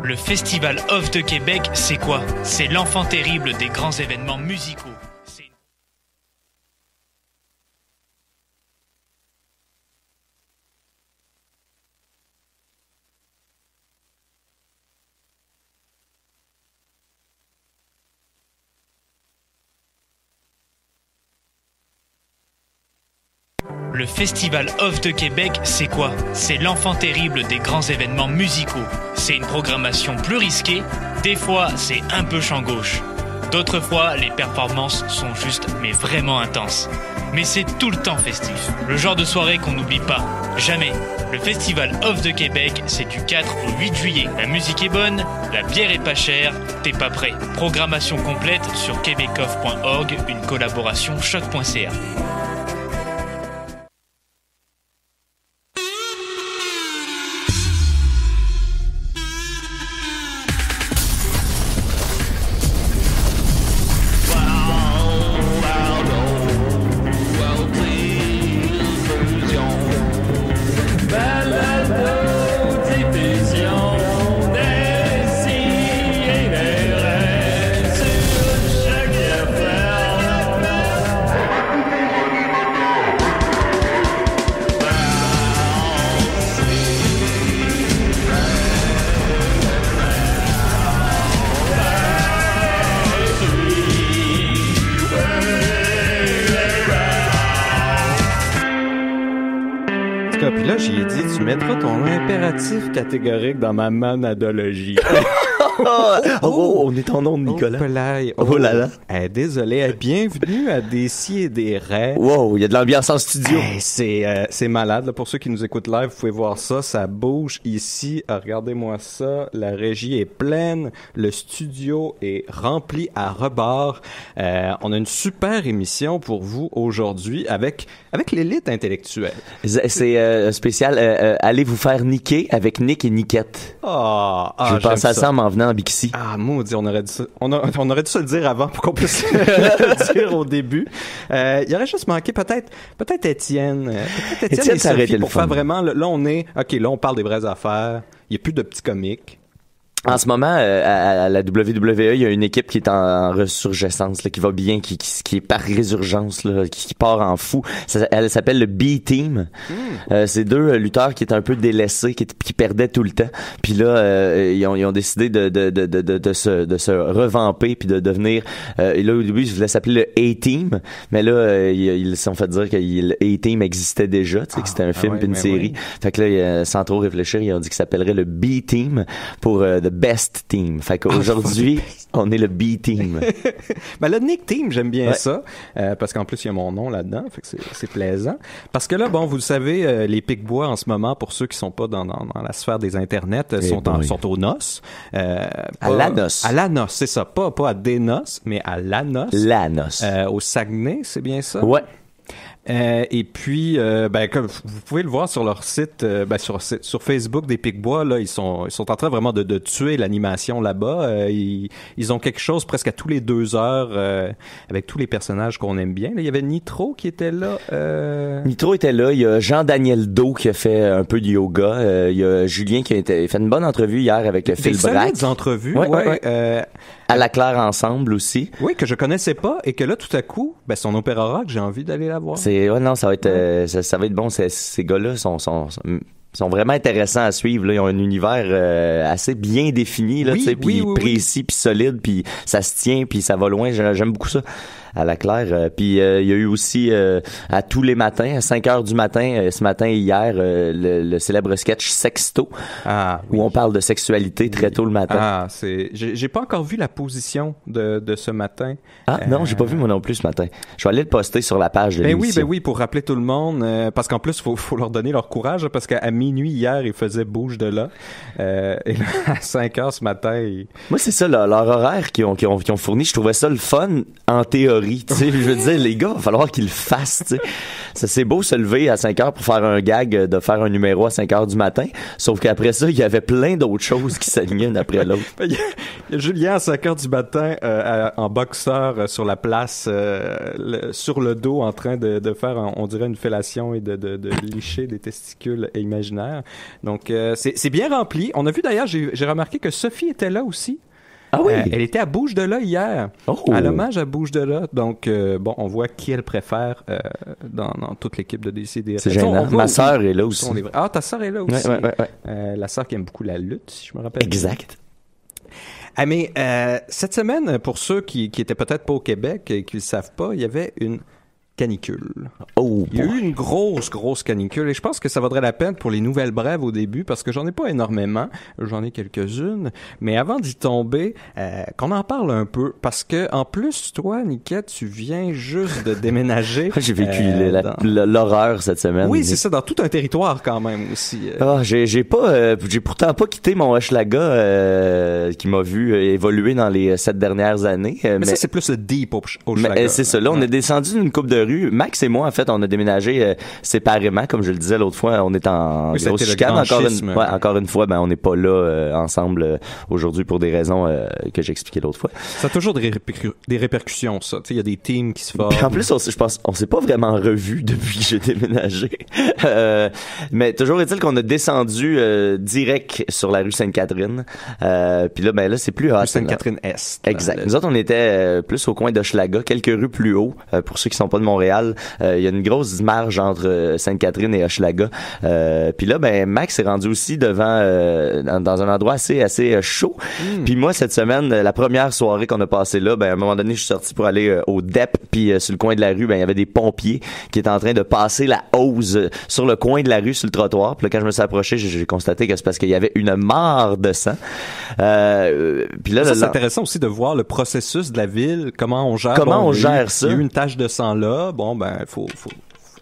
Le Festival Off de Québec, c'est quoi? C'est l'enfant terrible des grands événements musicaux. Le Festival Off de Québec, c'est quoi? C'est l'enfant terrible des grands événements musicaux. C'est une programmation plus risquée, des fois c'est un peu champ gauche. D'autres fois, les performances sont juste, mais vraiment intenses. Mais c'est tout le temps festif. Le genre de soirée qu'on n'oublie pas. Jamais. Le Festival Off de Québec, c'est du 4 au 8 juillet. La musique est bonne, la bière est pas chère, t'es pas prêt. Programmation complète sur québecoff.org, une collaboration choc.ca. Puis là, j'ai dit, tu mettras ton impératif catégorique dans ma monadologie. On est en onde, Nicolas. Oh là là. Désolé. Bienvenue à Des si et des raies. Wow, il y a de l'ambiance en studio. C'est malade. Là. Pour ceux qui nous écoutent live, vous pouvez voir ça. Ça bouge ici. Regardez-moi ça. La régie est pleine. Le studio est rempli à rebord. On a une super émission pour vous aujourd'hui avec l'élite intellectuelle. C'est spécial. Allez vous faire niquer avec Nick et Niquette. Je pense à ça en m'en venant en Bixi. Maudit, on aurait dû se le dire avant pour qu'on puisse le dire au début. Il aurait juste manqué peut-être Étienne. Étienne et Sophie pour faire vraiment, là on parle des vraies affaires. Il n'y a plus de petits comiques. En ce moment, à la WWE, il y a une équipe qui est en ressurgescence, là, qui va bien, qui est par résurgence, là, qui part en fou. Elle s'appelle le B-Team. C'est deux lutteurs qui étaient un peu délaissés, qui perdaient tout le temps. Puis là, ils ont décidé de se revamper puis de devenir. Et là, au début, ils voulaient s'appeler le A-Team, mais là, ils se sont fait dire que le A-Team existait déjà, tu sais, que c'était un film puis une série. Oui. Fait que là, sans trop réfléchir, ils ont dit que ça s'appellerait le B-Team pour The Best Team. Fait qu'aujourd'hui, on est le B-Team. Ben, le Nick Team, j'aime bien ça, parce qu'en plus, il y a mon nom là-dedans, fait que c'est plaisant. Parce que là, bon, vous le savez, les Pic-Bois, en ce moment, pour ceux qui sont pas dans la sphère des internets, sont aux noces. À la noce. À la noce, c'est ça. Pas à des noces, mais à la noce. La noce. Au Saguenay, c'est bien ça? Ouais. Et puis, comme vous pouvez le voir sur leur site, sur Facebook des Pic-Bois, là, ils sont en train vraiment de tuer l'animation là-bas. Ils ont quelque chose presque à tous les 2 heures avec tous les personnages qu'on aime bien. Là, il y avait Nitro qui était là. Nitro était là. Il y a Jean-Daniel Do qui a fait un peu de yoga. Il y a Julien qui a fait une bonne entrevue hier avec le Phil Braque. Des entrevues, à la Claire ensemble aussi. Oui, que je connaissais pas et que là, tout à coup, son opéra rock, j'ai envie d'aller la voir. Ça va être ça va être bon. Ces gars-là sont vraiment intéressants à suivre. Là. Ils ont un univers assez bien défini, là, puis précis, puis solide, puis ça se tient, puis ça va loin. J'aime beaucoup ça. À la Claire. Puis il y a eu aussi à tous les matins, à 5h du matin, ce matin et hier, le célèbre sketch Sexto, où on parle de sexualité très tôt le matin. J'ai pas encore vu la position de ce matin. Non, j'ai pas vu moi non plus ce matin. Je vais aller le poster sur la page de l'émission. Oui, pour rappeler tout le monde, parce qu'en plus, faut leur donner leur courage, parce qu'à minuit hier, ils faisaient bouge de là. Et là, à 5h ce matin... Moi, c'est ça, leur horaire qu'ils ont fourni. Je trouvais ça le fun, en théorie. théorie, tu sais. Je veux dire, les gars, il va falloir qu'ils le fassent, tu sais. C'est beau se lever à 5 heures pour faire un gag, de faire un numéro à 5 heures du matin. Sauf qu'après ça, il y avait plein d'autres choses qui s'alignaient une après l'autre. Il y a Julien à 5 heures du matin, en boxeur, sur la place, sur le dos, en train de faire, on dirait, une fellation et de licher des testicules imaginaires. Donc, c'est bien rempli. On a vu d'ailleurs, j'ai remarqué que Sophie était là aussi. Ah oui? Elle était à Bouge de là hier, à l'hommage à Bouge de là. Donc, bon, on voit qui elle préfère dans toute l'équipe de DCD. C'est gênant. Ma sœur est là aussi. Ah, ta sœur est là aussi. Ouais. La sœur qui aime beaucoup la lutte, si je me rappelle. Exact. Ah, mais cette semaine, pour ceux qui étaient peut-être pas au Québec et qui le savent pas, il y avait une canicule. Il y a eu une grosse canicule et je pense que ça vaudrait la peine pour les nouvelles brèves au début parce que j'en ai pas énormément, j'en ai quelques-unes, mais avant d'y tomber, qu'on en parle un peu parce que en plus toi, Niquette, tu viens juste de déménager. J'ai vécu l'horreur cette semaine. Oui, c'est ça, dans tout un territoire quand même aussi. J'ai pourtant pas quitté mon Hochelaga qui m'a vu évoluer dans les 7 dernières années. Mais ça c'est plus le deep Hochelaga. C'est ça. Là, on est descendu d'une coupe de rue. Max et moi, en fait, on a déménagé séparément, comme je le disais l'autre fois. On est en grosse chicane. Encore une fois, on n'est pas là ensemble aujourd'hui pour des raisons que j'expliquais l'autre fois. Ça a toujours des répercussions, ça. Il y a des teams qui se forment. Puis en plus, je pense, on s'est pas vraiment revus depuis que j'ai déménagé. Mais toujours est-il qu'on a descendu direct sur la rue Sainte-Catherine. Puis là, c'est plus rue Sainte-Catherine-Est. Exact. Nous autres, on était plus au coin d'Hochelaga, quelques rues plus haut. Pour ceux qui sont pas de Montréal, il y a une grosse marge entre Sainte-Catherine et Hochelaga. Puis là, Max est rendu aussi devant dans un endroit assez chaud. Puis moi, cette semaine, la première soirée qu'on a passée là, à un moment donné, je suis sorti pour aller au DEP. Puis sur le coin de la rue, il y avait des pompiers qui étaient en train de passer la hose sur le coin de la rue, sur le trottoir. Puis là, quand je me suis approché, j'ai constaté que c'est parce qu'il y avait une mare de sang. Puis là, c'est intéressant aussi de voir le processus de la ville, comment on gère ça. Il y a eu une tache de sang là. Bon,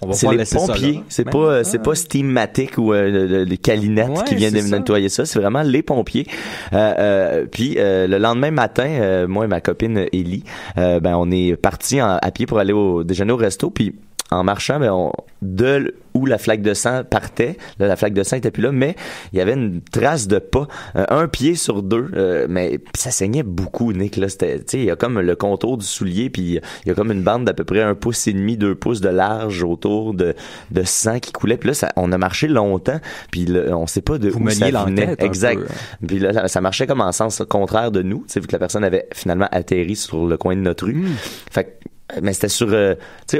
on va c'est les pompiers, c'est pas Steamatic ou les Calinettes qui viennent de nettoyer ça, c'est vraiment les pompiers. Puis le lendemain matin, moi et ma copine Ellie, on est partis à pied pour aller au déjeuner au resto, puis en marchant, de où la flaque de sang partait, là, la flaque de sang était plus là, mais il y avait une trace de pas, un pied sur deux, mais ça saignait beaucoup, Nick, là, c'était, tu sais, il y a comme le contour du soulier, puis il y a comme une bande d'à peu près 1,5 pouce, 2 pouces de large autour de sang qui coulait, puis là, on a marché longtemps, puis on sait pas de où ça venait. Exact. Puis là, ça marchait comme en sens contraire de nous, tu sais, vu que la personne avait finalement atterri sur le coin de notre rue. Fait mais c'était sur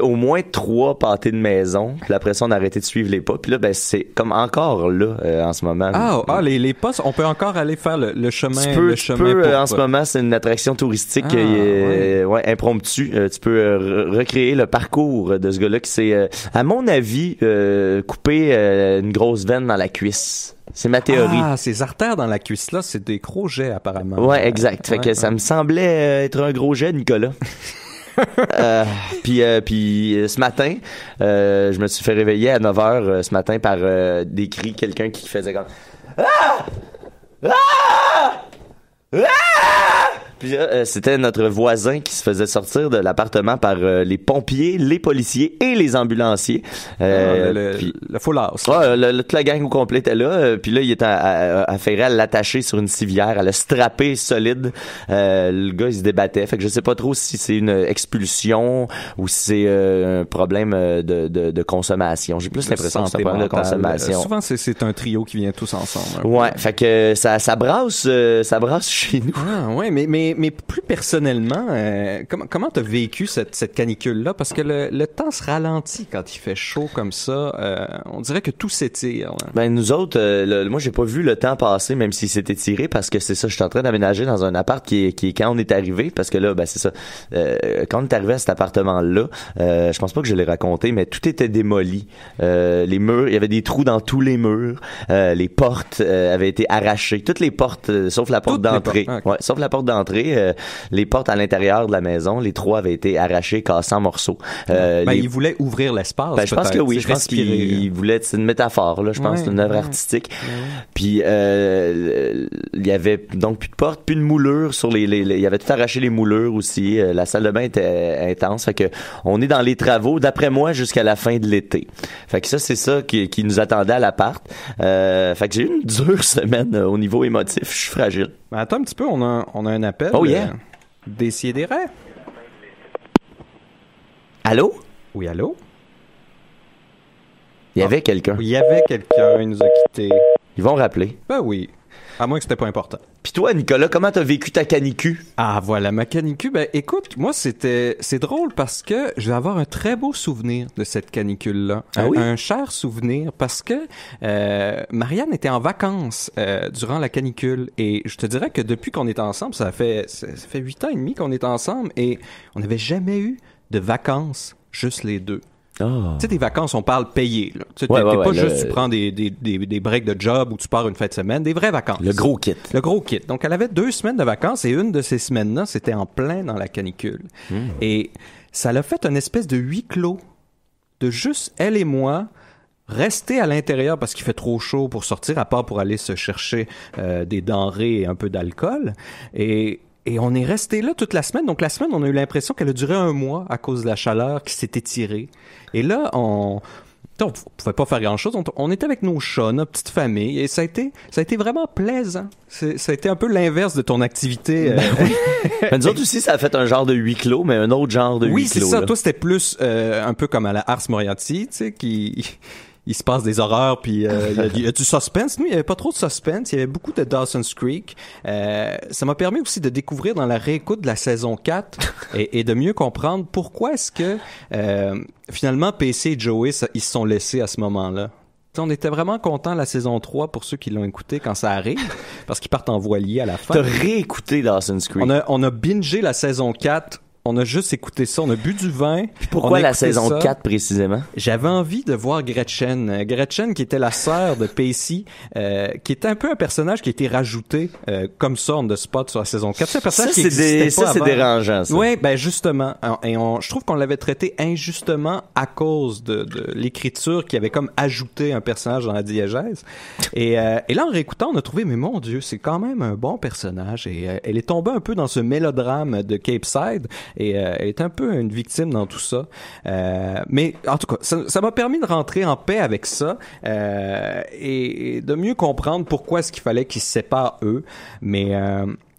au moins 3 pâtés de maison. Puis après ça, on a arrêté de suivre les pas. Puis là, c'est comme encore là en ce moment. Les pas, on peut encore aller faire le chemin. Tu peux en ce moment, c'est une attraction touristique impromptue. Tu peux recréer le parcours de ce gars-là qui s'est, à mon avis, coupé une grosse veine dans la cuisse. C'est ma théorie. Ah, ces artères dans la cuisse-là, c'est des gros jets apparemment. Ouais, exact. Fait que ça me semblait être un gros jet, Nicolas. Puis ce matin, je me suis fait réveiller à 9h ce matin par des cris, quelqu'un qui faisait comme Ah! Ah! Ah! Puis là, c'était notre voisin qui se faisait sortir de l'appartement par les pompiers, les policiers et les ambulanciers. Le full house. Toute la gang au complet était là. Puis là, il était affairé à l'attacher sur une civière, à le strapper solide. Le gars, il se débattait. Fait que je sais pas trop si c'est une expulsion ou si c'est un problème de consommation. J'ai plus l'impression que c'est un problème de consommation. Souvent, c'est un trio qui vient tous ensemble. Ouais, fait que ça brasse chez nous. Ah, ouais, mais plus personnellement, comment t'as vécu cette canicule-là? Parce que le temps se ralentit quand il fait chaud comme ça. On dirait que tout s'étire. Là. Nous autres, moi j'ai pas vu le temps passer, même s'il s'est étiré, parce que c'est ça, je suis en train d'aménager dans un appart qui est quand on est arrivé, parce que là, c'est ça. Quand on est arrivé à cet appartement-là, je pense pas que je l'ai raconté, mais tout était démoli. Les murs, il y avait des trous dans tous les murs. Les portes avaient été arrachées. Toutes les portes, sauf la porte d'entrée. Okay. Ouais, sauf la porte d'entrée rentrer. Les portes à l'intérieur de la maison, les 3 avaient été arrachées, cassées en morceaux. Il voulait ouvrir l'espace. Je pense que oui. Je pense qu'il voulait... C'est une métaphore, là. Je pense que c'est une œuvre artistique. Puis, il y avait donc plus de portes, plus de moulures sur il y avait tout arraché les moulures aussi. La salle de bain était intense. Fait que on est dans les travaux, d'après moi, jusqu'à la fin de l'été. Fait que ça, c'est ça qui nous attendait à l'appart. Fait que j'ai eu une dure semaine au niveau émotif. Je suis fragile. Mais attends un petit peu, on a un appel. Oh yeah. Décidérez. Allô? Oui, allô? Il y avait quelqu'un. Il y avait quelqu'un, il nous a quittés. Ils vont rappeler. Ben oui. À moins que c'était pas important. Puis toi, Nicolas, comment t'as vécu ta canicule? Ah, voilà, ma canicule. Ben, écoute, moi, c'est drôle parce que je vais avoir un très beau souvenir de cette canicule-là. Un cher souvenir parce que Marianne était en vacances durant la canicule et je te dirais que depuis qu'on est ensemble, ça fait 8 ans et demi qu'on est ensemble et on n'avait jamais eu de vacances, juste les deux. Oh. Tu sais, des vacances, on parle payées, là. Tu sais, t'es pas juste, tu prends des breaks de job ou tu pars une fin de semaine, des vraies vacances. Le gros kit. Le gros kit. Donc, elle avait 2 semaines de vacances et une de ces semaines-là, c'était en plein dans la canicule. Et ça l'a fait une espèce de huis clos de juste elle et moi rester à l'intérieur parce qu'il fait trop chaud pour sortir, à part pour aller se chercher des denrées et un peu d'alcool. Et on est resté là toute la semaine. Donc, la semaine, on a eu l'impression qu'elle a duré 1 mois à cause de la chaleur qui s'est étirée. Et là, on pouvait pas faire grand-chose. On était avec nos chats, notre petite famille. Et ça a été vraiment plaisant. Ça a été un peu l'inverse de ton activité. Mais nous autres aussi, ça a fait un genre de huis clos, mais un autre genre de huis clos. Oui, c'est ça. Là. Toi, c'était plus un peu comme à la Ars Moriarty, tu sais, il se passe des horreurs puis il y a du suspense. Nous, il y avait pas trop de suspense, il y avait beaucoup de Dawson's Creek. Ça m'a permis aussi de découvrir dans la réécoute de la saison 4 et de mieux comprendre pourquoi est-ce que finalement PC et Joey ils se sont laissés à ce moment-là. T'sais, on était vraiment contents la saison 3 pour ceux qui l'ont écouté quand ça arrive parce qu'ils partent en voilier à la fin. T'as réécouté Dawson's Creek. On a bingé la saison 4. On a juste écouté ça, on a bu du vin. Puis pourquoi la saison 4 précisément? J'avais envie de voir Gretchen. Gretchen qui était la sœur de Pacey, qui était un peu un personnage qui a été rajouté comme ça on the spot sur la saison 4. C'est un personnage qui existait pas avant. C'est dérangeant ça. Oui, ben justement. Et je trouve qu'on l'avait traité injustement à cause de l'écriture qui avait comme ajouté un personnage dans la diégèse. Et là en réécoutant, on a trouvé mais mon Dieu, c'est quand même un bon personnage et elle est tombée un peu dans ce mélodrame de Cape Side. Et elle est un peu une victime dans tout ça. Mais en tout cas, ça m'a permis de rentrer en paix avec ça et de mieux comprendre pourquoi est-ce qu'il fallait qu'ils se séparent eux. Mais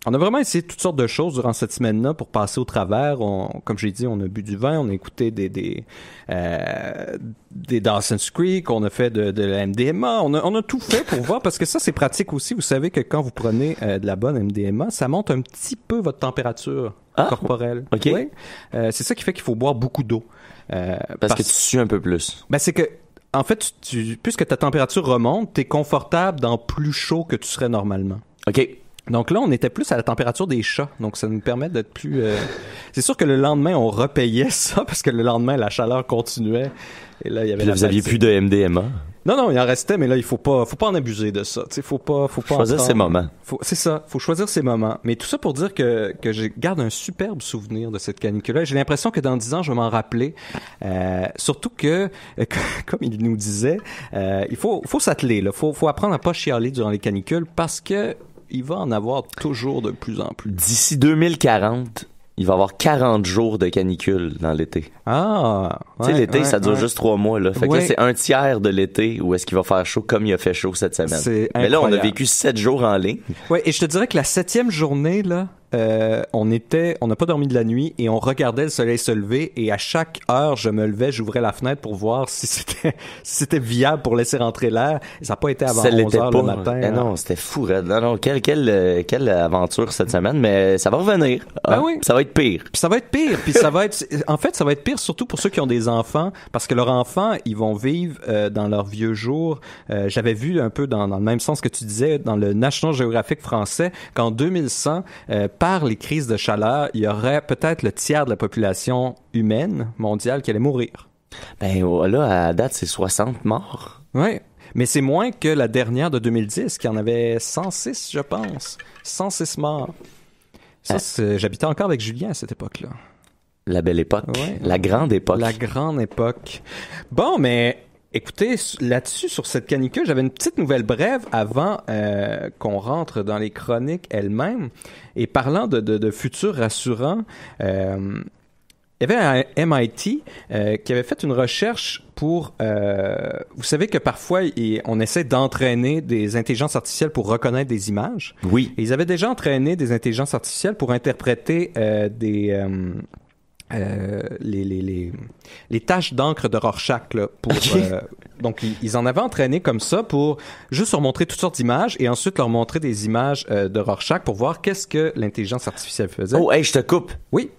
on a vraiment essayé toutes sortes de choses durant cette semaine-là pour passer au travers. Comme j'ai dit, on a bu du vin, on a écouté des Dawson's Creek, on a fait de la MDMA, on a tout fait pour voir parce que ça c'est pratique aussi. Vous savez que quand vous prenez de la bonne MDMA, ça monte un petit peu votre température corporelle. Ok. Oui. C'est ça qui fait qu'il faut boire beaucoup d'eau. Parce que tu sues un peu plus. Ben c'est que en fait, puisque ta température remonte, t'es confortable dans plus chaud que tu serais normalement. Ok. Donc là, on était plus à la température des chats. Donc ça nous permet d'être plus... C'est sûr que le lendemain, on repayait ça parce que le lendemain, la chaleur continuait. Et là, il y avait vous aviez plus de MDMA? Non, il en restait, mais là, il faut pas en abuser de ça. Tu sais, faut pas choisir ses moments. C'est ça, faut choisir ses moments. Mais tout ça pour dire que je garde un superbe souvenir de cette canicule-là. J'ai l'impression que dans 10 ans, je vais m'en rappeler. Surtout que, comme il nous disait, il faut s'atteler. Là, faut apprendre à pas chialer durant les canicules parce que il va en avoir toujours de plus en plus. D'ici 2040, il va y avoir 40 jours de canicule dans l'été. Ah! Tu sais, l'été, ça dure juste 3 mois, là. Fait que là, c'est un tiers de l'été où est-ce qu'il va faire chaud comme il a fait chaud cette semaine. C'est mais là, on a vécu 7 jours en ligne. Ouais, et je te dirais que la 7e journée, là, on n'a pas dormi de la nuit et on regardait le soleil se lever et à chaque heure, je me levais, j'ouvrais la fenêtre pour voir si c'était viable pour laisser rentrer l'air. Et ça n'a pas été avant 11h le matin. Non, c'était fou, Red. Non, quelle aventure cette semaine, mais ça va revenir. Ben oui. Ça va être pire. Puis ça va être pire. Puis ça va être pire surtout pour ceux qui ont des enfants parce que leurs enfants, ils vont vivre dans leurs vieux jours. J'avais vu un peu dans le même sens que tu disais dans le National Geographic français qu'en 2100, par les crises de chaleur, il y aurait peut-être le tiers de la population humaine mondiale qui allait mourir. Ben là, à date, c'est 60 morts. Oui, mais c'est moins que la dernière de 2010, qui en avait 106, je pense. 106 morts. Ça, j'habitais encore avec Julien à cette époque-là. La belle époque. Ouais. La grande époque. La grande époque. Bon, mais écoutez, là-dessus, sur cette canicule, j'avais une petite nouvelle brève avant qu'on rentre dans les chroniques elles-mêmes. Et parlant de futurs rassurants, il y avait un MIT qui avait fait une recherche pour... vous savez que parfois, on essaie d'entraîner des intelligences artificielles pour reconnaître des images. Oui. Et ils avaient déjà entraîné des intelligences artificielles pour interpréter les taches d'encre de Rorschach là, pour donc ils en avaient entraîné comme ça pour juste leur montrer toutes sortes d'images et ensuite leur montrer des images de Rorschach pour voir qu'est-ce que l'intelligence artificielle faisait. Oh, hey, je te coupe. Oui.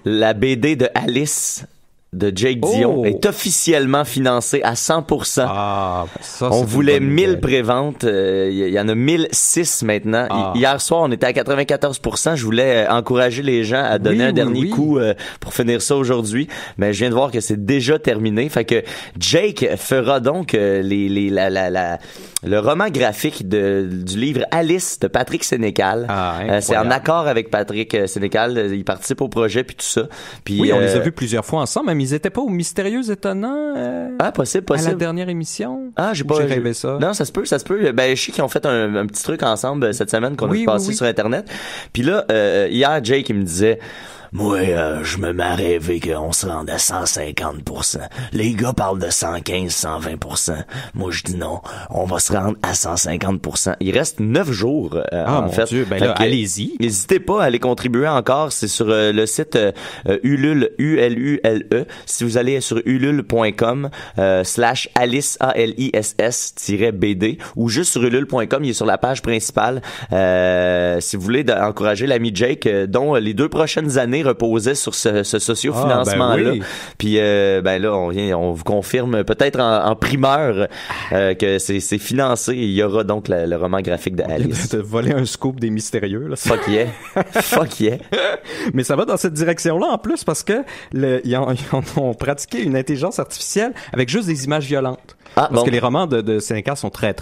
La BD de Alice de Jake Dion est officiellement financée à 100%. Ah, ça, on voulait 1000 préventes, il y en a 1006 maintenant. Hier soir, on était à 94%. Je voulais encourager les gens à donner un dernier coup pour finir ça aujourd'hui, mais je viens de voir que c'est déjà terminé. Fait que Jake fera donc le roman graphique du livre Alice de Patrick Sénécal. C'est en accord avec Patrick Sénécal. Il participe au projet puis tout ça. Puis, oui, on les a vus plusieurs fois ensemble. Même ils étaient pas au Mystérieux Étonnant possible. à la dernière émission. J'ai rêvé ça. Non, ça se peut. Ben, je sais qu'ils ont fait un petit truc ensemble cette semaine qu'on a passé sur Internet. Puis là, hier, Jake, il me disait... Moi, je me mets à rêver qu'on se rende à 150%. Les gars parlent de 115, 120%. Moi, je dis non. On va se rendre à 150%. Il reste 9 jours, en fait. Dieu, ben là, allez-y. N'hésitez pas à aller contribuer encore. C'est sur le site Ulule, ULULE. Si vous allez sur ulule.com /Alice, ALISS-BD ou juste sur ulule.com, il est sur la page principale. Si vous voulez encourager l'ami Jake, dont les 2 prochaines années reposait sur ce socio-financement-là. Puis là, on vous confirme peut-être en primeur que c'est financé. Il y aura donc le roman graphique de Alice. De voler un scoop des mystérieux. Là. Fuck yeah. Fuck yeah. Mais ça va dans cette direction-là en plus parce que ils ont pratiqué une intelligence artificielle avec juste des images violentes. Parce que les romans de Sénécal sont très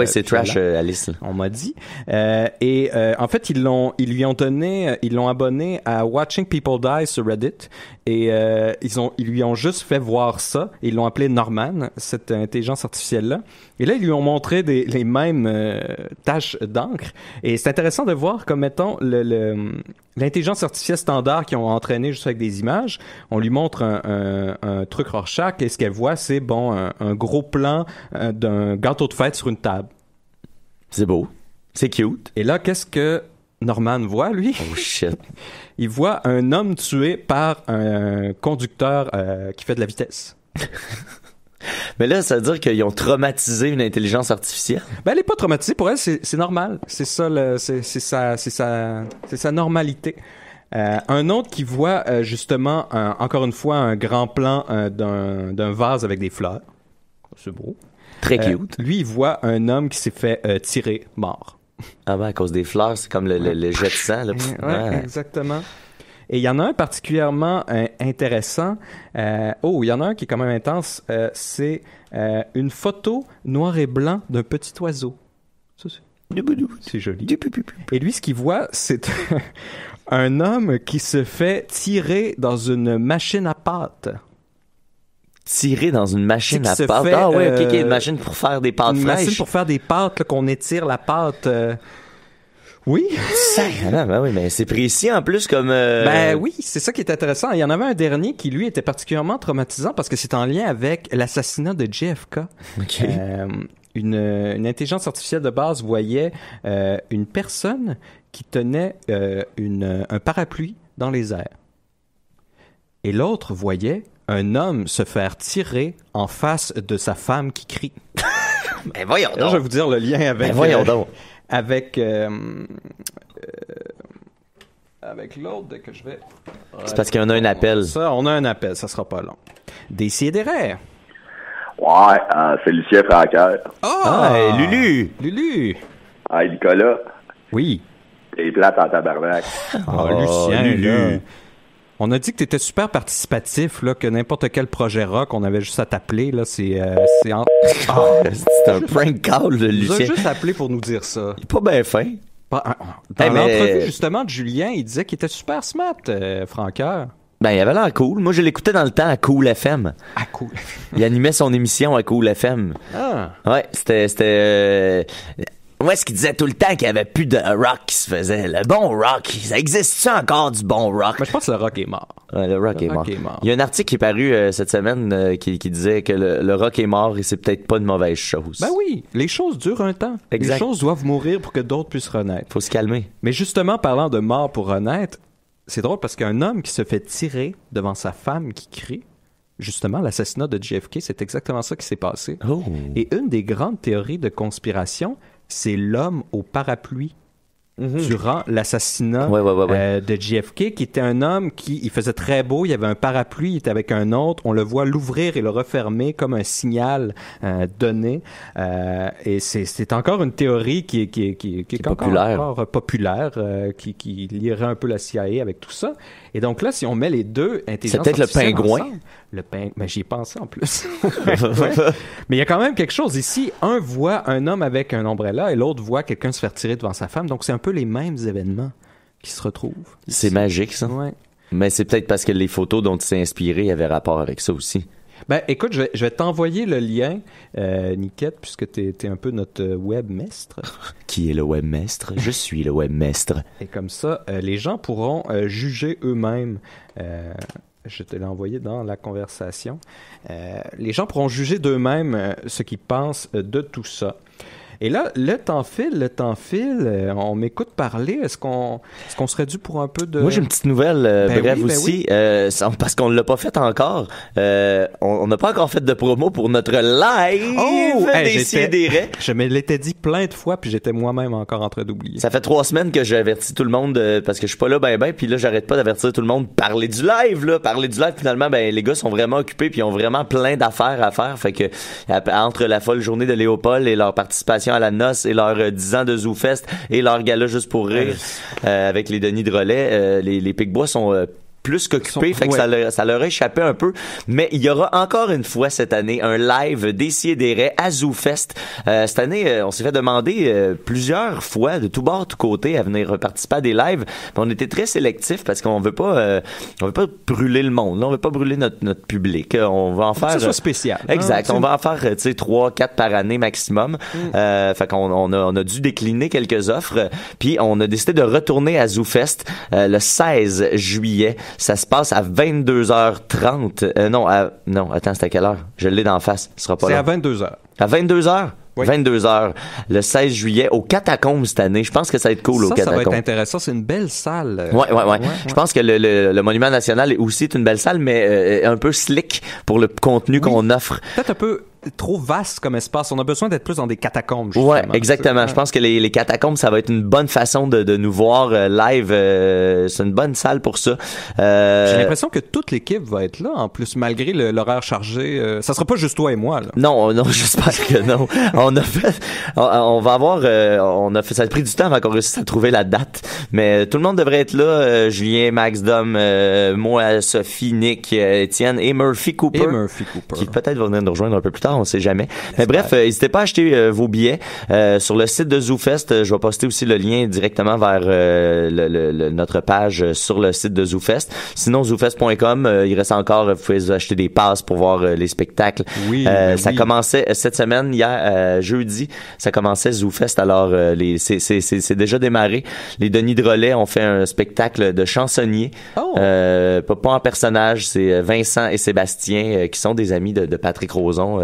c'est trash Alice. On m'a dit. En fait, ils lui ont abonné à Watching People Die sur Reddit et ils lui ont juste fait voir ça. Ils l'ont appelé Norman, cette intelligence artificielle-là. Et là, ils lui ont montré les mêmes taches d'encre. Et c'est intéressant de voir comme, mettons, l'intelligence artificielle standard qu'ils ont entraîné juste avec des images. On lui montre un truc Rorschach et ce qu'elle voit, c'est un gros plan d'un gâteau de fête sur une table. C'est beau. C'est cute. Et là, qu'est-ce que Norman voit, lui? Oh shit. Il voit un homme tué par un conducteur qui fait de la vitesse. Mais là, ça veut dire qu'ils ont traumatisé une intelligence artificielle? Ben, elle est pas traumatisée. Pour elle, c'est normal. C'est ça, c'est sa normalité. Un autre qui voit justement, encore une fois, un grand plan d'un vase avec des fleurs. C'est beau. Très cute. Lui, il voit un homme qui s'est fait tirer mort. Ah ben, à cause des fleurs, c'est comme le jet de sang. Là. Ouais, exactement. Et il y en a un particulièrement intéressant. Il y en a un qui est quand même intense. C'est une photo noir et blanc d'un petit oiseau. Ça, c'est joli. Et lui, ce qu'il voit, c'est un homme qui se fait tirer dans une machine à pâte. Tirer dans une machine à pâte? OK, une machine pour faire des pâtes fraîches. Une machine pour faire des pâtes, là, qu'on étire la pâte... Oui. Ben oui, mais c'est précis en plus comme... Ben oui, c'est ça qui est intéressant. Il y en avait un dernier qui, lui, était particulièrement traumatisant parce que c'est en lien avec l'assassinat de JFK. OK. Une intelligence artificielle de base voyait une personne qui tenait un parapluie dans les airs. Et l'autre voyait un homme se faire tirer en face de sa femme qui crie. Ben voyons donc. Là, je vais vous dire le lien avec... Ben voyons donc. Avec l'autre que je vais... C'est parce qu'on a un appel. Ça, on a un appel, ça sera pas long. Décidérez. Ouais, c'est Lucien Francaire. Lulu! Lulu! Hey, Nicolas. Oui. T'es plate en tabarnak. Lucien, Lulu. là. On a dit que t'étais super participatif, là, que n'importe quel projet rock, on avait juste à t'appeler, là, c'est un prank call de Il nous a Lucien. juste appelé pour nous dire ça. Il est pas bien fin. Dans l'entrevue, justement, de Julien, il disait qu'il était super smart, Francoeur. Ben, il avait l'air cool. Moi, je l'écoutais dans le temps à Cool FM. Ah, cool. Il animait son émission à Cool FM. Ah. Ouais, c'était moi, ce qu'il disait tout le temps qu'il y avait plus de rock qui se faisait. Le bon rock, ça existe-tu encore du bon rock? Mais je pense que le rock est mort. Ouais, le rock est mort. Il y a un article qui est paru cette semaine qui disait que le rock est mort et c'est peut-être pas une mauvaise chose. Ben oui, les choses durent un temps. Exact. Les choses doivent mourir pour que d'autres puissent renaître. Faut se calmer. Mais justement, parlant de mort pour renaître, c'est drôle parce qu'un homme qui se fait tirer devant sa femme qui crie, justement, l'assassinat de JFK, c'est exactement ça qui s'est passé. Oh. Et une des grandes théories de conspiration, c'est l'homme au parapluie durant l'assassinat de JFK, qui était un homme il faisait très beau, il y avait un parapluie, il était avec un autre, on le voit l'ouvrir et le refermer comme un signal donné. Et c'est encore une théorie qui est encore populaire, qui lierait un peu la CIA avec tout ça. Et donc là, si on met les deux intelligences c'est peut-être le pingouin. Ensemble, mais j'y ai pensé en plus. Ouais. Mais il y a quand même quelque chose ici. Un voit un homme avec un ombrella et l'autre voit quelqu'un se faire tirer devant sa femme. Donc c'est un peu les mêmes événements qui se retrouvent. Ici. C'est magique, ça. Ouais. Mais c'est peut-être parce que les photos dont il s'est inspiré avaient rapport avec ça aussi. Ben, écoute, je vais t'envoyer le lien, Niquette, puisque t'es un peu notre webmestre. Qui est le webmestre? Je suis le webmestre. Et comme ça, les gens pourront juger eux-mêmes. Je te l'ai envoyé dans la conversation. Les gens pourront juger d'eux-mêmes ce qu'ils pensent de tout ça. Et là, le temps file, on m'écoute parler. Est-ce qu'on serait dû pour un peu de... Moi, j'ai une petite nouvelle brève aussi, parce qu'on ne l'a pas fait encore. On n'a pas encore fait de promo pour notre live des Sidérés. Je me l'étais dit plein de fois, puis j'étais moi-même encore en train d'oublier. Ça fait 3 semaines que j'ai averti tout le monde, parce que je suis pas là puis là, j'arrête pas d'avertir tout le monde. Parler du live, finalement, les gars sont vraiment occupés, puis ils ont vraiment plein d'affaires à faire. Fait que, entre la folle journée de Léopold et leur participation à la noce et leur 10 ans de ZooFest et leur gala juste pour rire avec les Denis Drolet, les Picbois sont plus qu'occupés, fait que ça leur a échappé un peu, mais il y aura encore une fois cette année un live Décideret à ZooFest. Cette année, on s'est fait demander plusieurs fois de tout bord, tout côté à venir participer à des lives, mais on était très sélectifs parce qu'on veut pas brûler le monde, là, on veut pas brûler notre public, on va en faire... Que ça soit spécial. Exact, on va en faire 3-4 par année maximum, fait qu'on on a dû décliner quelques offres, puis on a décidé de retourner à ZooFest le 16 juillet. Ça se passe à 22h30. Non, attends, c'est à quelle heure? Je l'ai d'en face. Ce sera pas là. C'est à 22h. À 22h? Oui. 22h, le 16 juillet, au Catacombes cette année. Je pense que ça va être cool au Catacombes. Ça va être intéressant. C'est une belle salle. Ouais. Je pense que le Monument National est aussi une belle salle, mais un peu slick pour le contenu qu'on offre. Peut-être un peu trop vaste comme espace. On a besoin d'être plus dans des catacombes, justement. Ouais, exactement. Je pense que les catacombes, ça va être une bonne façon de nous voir live. C'est une bonne salle pour ça. J'ai l'impression que toute l'équipe va être là, en plus, malgré l'horaire chargé. Ça sera pas juste toi et moi, là. Non, j'espère que non. On va avoir, ça a pris du temps avant qu'on réussisse à trouver la date, mais tout le monde devrait être là. Julien, Max, Dom, moi, Sophie, Nick, Étienne et Murphy Cooper. Qui peut-être va venir nous rejoindre un peu plus tard, on sait jamais. Mais bref, n'hésitez pas à acheter vos billets sur le site de ZooFest. Je vais poster aussi le lien directement vers notre page sur le site de ZooFest. Sinon, zoofest.com, il reste encore, vous pouvez acheter des passes pour voir les spectacles. Ça commençait cette semaine, hier, jeudi, ça commençait ZooFest. Alors, c'est déjà démarré. Les Denis Drolet ont fait un spectacle de chansonniers. Pas en personnage, c'est Vincent et Sébastien qui sont des amis de Patrick Rozon.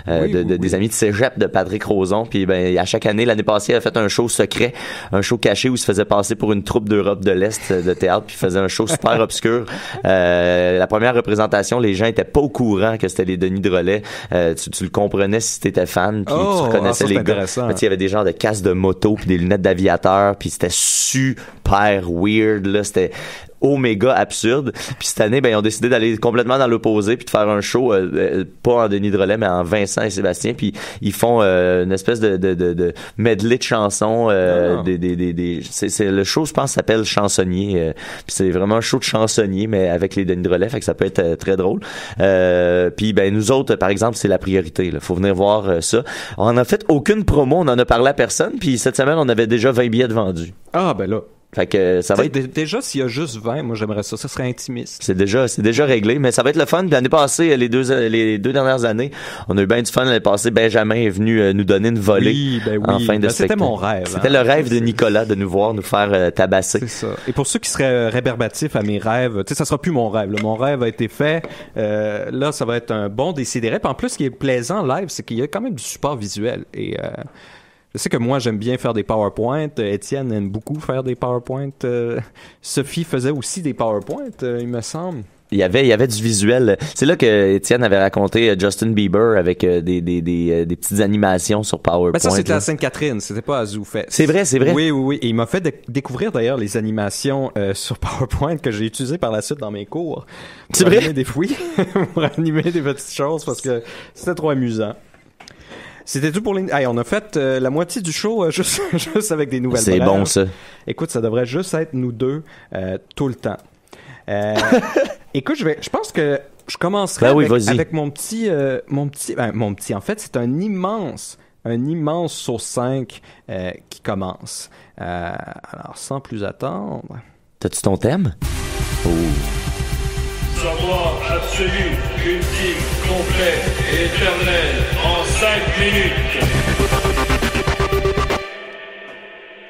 Des amis de cégep de Patrick Rozon, puis à chaque année, l'année passée, il a fait un show secret, un show caché où il se faisait passer pour une troupe d'Europe de l'Est de théâtre, puis il faisait un show super obscur. La première représentation, les gens étaient pas au courant que c'était les Denis Drolet. Tu le comprenais si t'étais fan, puis tu reconnaissais les gars. Il y avait des genres de casques de moto, puis des lunettes d'aviateur, puis c'était super weird, là, c'était méga absurde. Puis cette année, ben ils ont décidé d'aller complètement dans l'opposé puis de faire un show pas en Denis Drolet mais en Vincent et Sébastien. Puis ils font une espèce de medley de chansons. C'est le show, je pense, s'appelle Chansonnier. Puis c'est vraiment un show de chansonnier mais avec les Denis Drolet, fait que ça peut être très drôle. Puis ben nous autres, par exemple, c'est la priorité. Là. Faut venir voir ça. On en a fait aucune promo, on en a parlé à personne. Puis cette semaine, on avait déjà 20 billets de vendus. Ah ben là. Fait que ça va être... Déjà, s'il y a juste 20, moi j'aimerais ça. Ça serait intimiste. C'est déjà réglé, mais ça va être le fun. Puis l'année passée, les deux dernières années, on a eu bien du fun. L'année passée, Benjamin est venu nous donner une volée en fin de spectacle. C'était mon rêve. C'était le rêve de Nicolas de nous voir nous faire tabasser. C'est ça. Et pour ceux qui seraient rébarbatifs à mes rêves, tu sais, ça sera plus mon rêve. Là. Mon rêve a été fait. Là, ça va être un bon décidéré. Puis en plus, ce qui est plaisant live, c'est qu'il y a quand même du support visuel. Et je sais que moi, j'aime bien faire des PowerPoint. Étienne aime beaucoup faire des PowerPoint. Sophie faisait aussi des PowerPoint, il me semble. Il y avait du visuel. C'est là que Étienne avait raconté Justin Bieber avec des petites animations sur PowerPoint. Ben ça, c'était à Sainte-Catherine, c'était pas à ZooFest. C'est vrai. Oui. Et il m'a fait découvrir d'ailleurs les animations sur PowerPoint que j'ai utilisées par la suite dans mes cours. C'est vrai? Pour animer des petites choses parce que c'était trop amusant. C'était tout pour les... Hey, on a fait la moitié du show juste avec des nouvelles. C'est bon, ça. Écoute, ça devrait juste être nous deux tout le temps. Écoute, je pense que je commencerai avec mon petit. En fait, c'est un immense sauce 5 qui commence. Alors, sans plus attendre. T'as-tu ton thème? Oh. Savoir absolu, ultime, complet et éternel en 5 minutes.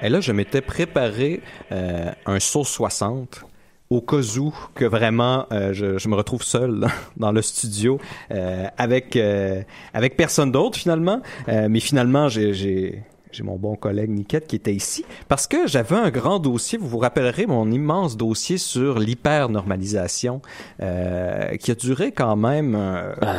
Et là, je m'étais préparé un sauce 60 au cas où que vraiment je me retrouve seul dans le studio avec personne d'autre finalement. Mais finalement, j'ai mon bon collègue Niquette qui était ici parce que j'avais un grand dossier. Vous vous rappellerez mon immense dossier sur l'hypernormalisation qui a duré quand même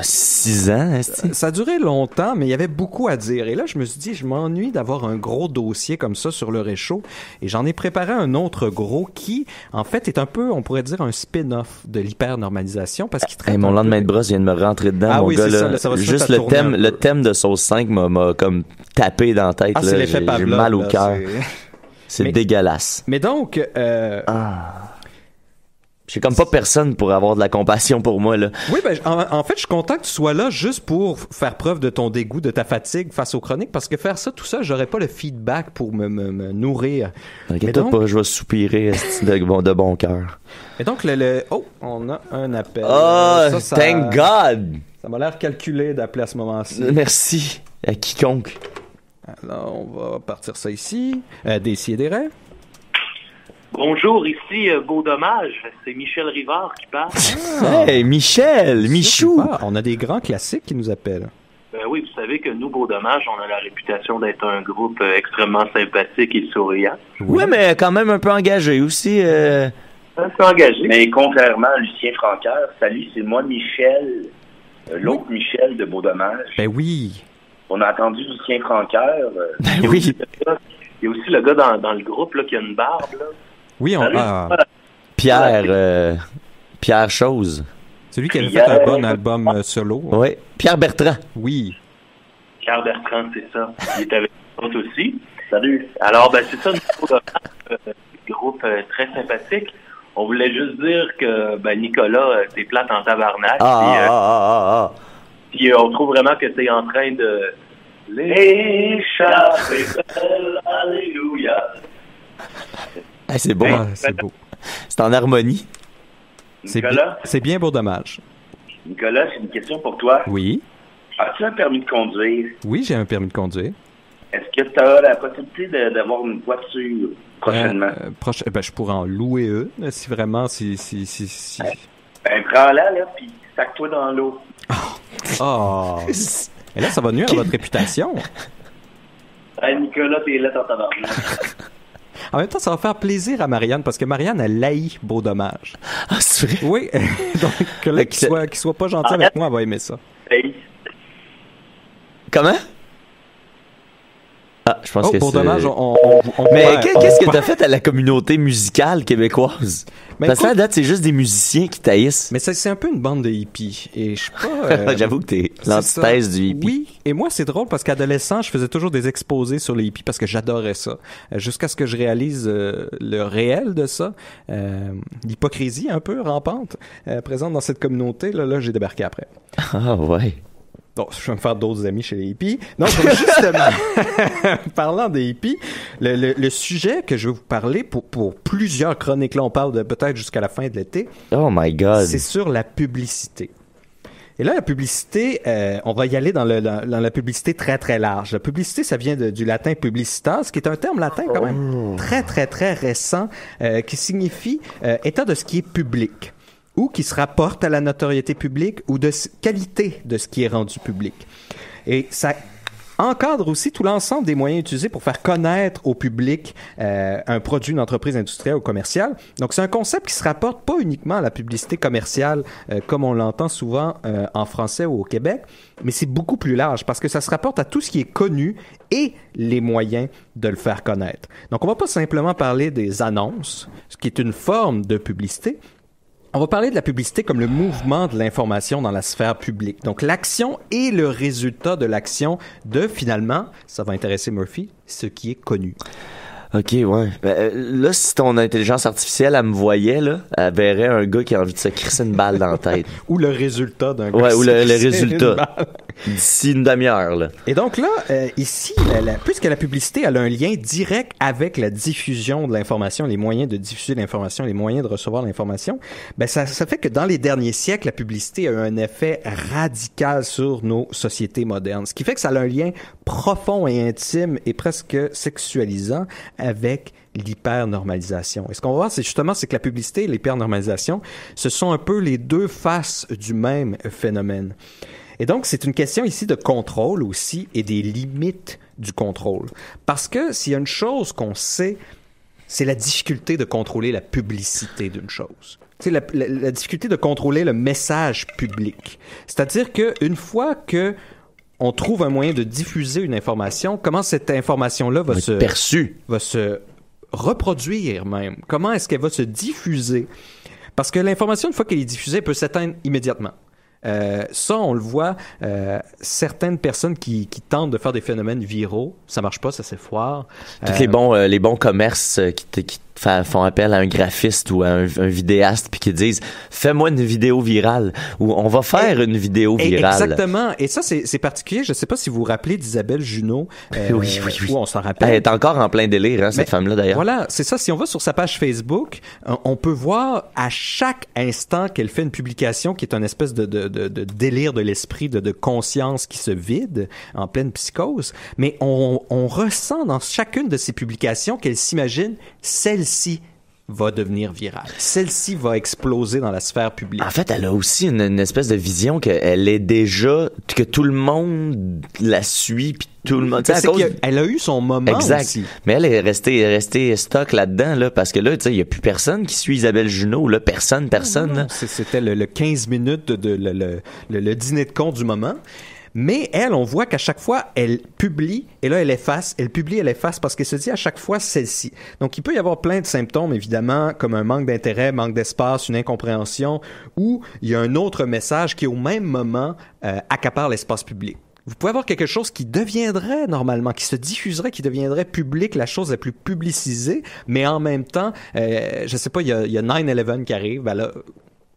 6 ans. Ça a duré longtemps, mais il y avait beaucoup à dire. Et là, je me suis dit, je m'ennuie d'avoir un gros dossier comme ça sur le réchaud. Et j'en ai préparé un autre gros qui, en fait, est un peu, on pourrait dire, un spin-off de l'hypernormalisation parce qu'il traite mon lendemain de brosse vient de me rentrer dedans, mon gars. Ça va juste le thème de Sauce 5 m'a comme tapé dans la tête. C'est l'effet Pavlov. J'ai mal au cœur. C'est dégueulasse. Mais donc... J'ai comme pas personne pour avoir de la compassion pour moi, là. Oui, ben, en fait, je suis content que tu sois là juste pour faire preuve de ton dégoût, de ta fatigue face aux chroniques, parce que faire ça tout seul, j'aurais pas le feedback pour me nourrir. T'inquiète pas, je vais soupirer de bon cœur. Et donc, on a un appel. Thank God! Ça m'a l'air calculé d'appeler à ce moment-ci. Merci à quiconque. Alors, on va partir ça ici. Décidérez. Bonjour, ici Beau Dommage. C'est Michel Rivard qui parle. Hey, Michou! On a des grands classiques qui nous appellent. Ben oui, vous savez que nous, Beau Dommage, on a la réputation d'être un groupe extrêmement sympathique et souriant. Oui, mais quand même un peu engagé aussi. Un peu engagé. Mais contrairement à Lucien Francaire, salut, c'est moi, Michel, l'autre Michel de Beau Dommage. Ben oui. On a entendu Lucien Francaire. Oui. Il y a aussi le gars dans le groupe là, qui a une barbe. Là. Oui, Pierre Chose. Celui qui avait fait un bon album solo. Oui. Pierre Bertrand. Oui. Pierre Bertrand, c'est ça. Il est avec nous aussi. Salut. Alors, ben c'est ça, un groupe très sympathique. On voulait juste dire que Nicolas, t'es plate en tabarnak. Puis on trouve vraiment que t'es en train de l'échapper. Alléluia. C'est beau. C'est beau. C'est en harmonie. Nicolas? C'est bien Beau Dommage. Nicolas, j'ai une question pour toi. Oui. As-tu un permis de conduire? Oui, j'ai un permis de conduire. Est-ce que tu as la possibilité d'avoir une voiture prochainement? Je pourrais en louer une, si vraiment, si... Ben, prends-la, là, puis sac-toi dans l'eau. Et là, ça va nuire à votre réputation. Nicolas, t'es là dans ta barbe. En même temps, ça va faire plaisir à Marianne, parce que Marianne, elle haït Beau Dommage. Ah, c'est vrai? Oui. Donc, là, qu'il soit pas gentil avec moi, elle va aimer ça. Hey. Comment? Ah, je pense que pour c'est... dommage, Mais pourrait- qu'est-ce on que t'as fait à la communauté musicale québécoise? Mais Parce que à écoute- date, c'est juste des musiciens qui taillissent. Mais c'est un peu une bande de hippies. Et je suis pas... J'avoue que t'es c'est l'antithèse ça. du hippie. Oui, et moi c'est drôle parce qu'adolescent, je faisais toujours des exposés sur les hippies parce que j'adorais ça. Jusqu'à ce que je réalise le réel de ça, l'hypocrisie un peu rampante présente dans cette communauté. Là, j'ai débarqué après. Ah ouais. Bon, je vais me faire d'autres amis chez les hippies. Non, donc justement, parlant des hippies, le sujet que je vais vous parler pour plusieurs chroniques, là on parle de peut-être jusqu'à la fin de l'été, Oh my God. c'est sur la publicité. Et là, la publicité, on va y aller dans la publicité très, très large. La publicité, ça vient du latin publicitas, qui est un terme latin quand même très, très, très récent, qui signifie état de ce qui est public, ou qui se rapporte à la notoriété publique, ou de qualité de ce qui est rendu public. Et ça encadre aussi tout l'ensemble des moyens utilisés pour faire connaître au public un produit, une entreprise industrielle ou commerciale. Donc, c'est un concept qui se rapporte pas uniquement à la publicité commerciale comme on l'entend souvent en français ou au Québec, mais c'est beaucoup plus large parce que ça se rapporte à tout ce qui est connu et les moyens de le faire connaître. Donc, on va pas simplement parler des annonces, ce qui est une forme de publicité. On va parler de la publicité comme le mouvement de l'information dans la sphère publique. Donc, l'action et le résultat de l'action de, finalement, ça va intéresser Murphy, ce qui est connu. Ok, ouais. Là, si ton intelligence artificielle, elle me voyait, là, elle verrait un gars qui a envie de se crisser une balle dans la tête. Ou le résultat d'un Ouais, ou le c'est résultat. une balle. D'ici une demi-heure, là. Et donc là, ici, puisque la publicité elle a un lien direct avec la diffusion de l'information, les moyens de diffuser l'information, les moyens de recevoir l'information, ben ça fait que dans les derniers siècles, la publicité a eu un effet radical sur nos sociétés modernes. Ce qui fait que ça a un lien profond et intime et presque sexualisant avec l'hypernormalisation. Et ce qu'on va voir, c'est que la publicité et l'hypernormalisation, ce sont un peu les deux faces du même phénomène. Et donc, c'est une question ici de contrôle aussi et des limites du contrôle. Parce que s'il y a une chose qu'on sait, c'est la difficulté de contrôler la publicité d'une chose. Tu sais, la difficulté de contrôler le message public. C'est-à-dire qu'une fois que on trouve un moyen de diffuser une information, comment cette information-là va se reproduire même? Comment est-ce qu'elle va se diffuser? Parce que l'information, une fois qu'elle est diffusée, elle peut s'éteindre immédiatement. Ça, on le voit, certaines personnes qui tentent de faire des phénomènes viraux, ça marche pas, ça s'effoire. Tous les bons commerces qui font appel à un graphiste ou à un vidéaste puis qui disent « Fais-moi une vidéo virale » ou « On va faire une vidéo virale ». Exactement. Et ça, c'est particulier. Je sais pas si vous vous rappelez d'Isabelle Junot. Oui. Où on s'en rappelle. Elle est encore en plein délire, hein, cette femme-là, d'ailleurs. Voilà, c'est ça. Si on va sur sa page Facebook, on peut voir à chaque instant qu'elle fait une publication qui est une espèce de délire de l'esprit, de conscience qui se vide en pleine psychose. Mais on ressent dans chacune de ses publications qu'elle s'imagine celle-ci va devenir virale. Celle-ci va exploser dans la sphère publique. En fait, elle a aussi une espèce de vision qu'elle est déjà, que tout le monde la suit, puis tout le monde... Elle a eu son moment exact. aussi. Mais elle est restée stock là-dedans, là, parce que là, tu sais, il n'y a plus personne qui suit Isabelle Junot, là, personne. Non, là. C'était le 15 minutes le dîner de con du moment. Mais elle, on voit qu'à chaque fois, elle publie, et là, elle efface, elle publie, elle efface, parce qu'elle se dit à chaque fois celle-ci. Donc, il peut y avoir plein de symptômes, évidemment, comme un manque d'intérêt, manque d'espace, une incompréhension, ou il y a un autre message qui, au même moment, accapare l'espace public. Vous pouvez avoir quelque chose qui deviendrait normalement, qui se diffuserait, qui deviendrait public, la chose la plus publicisée, mais en même temps, je sais pas, il y a 9/11 qui arrive, ben là,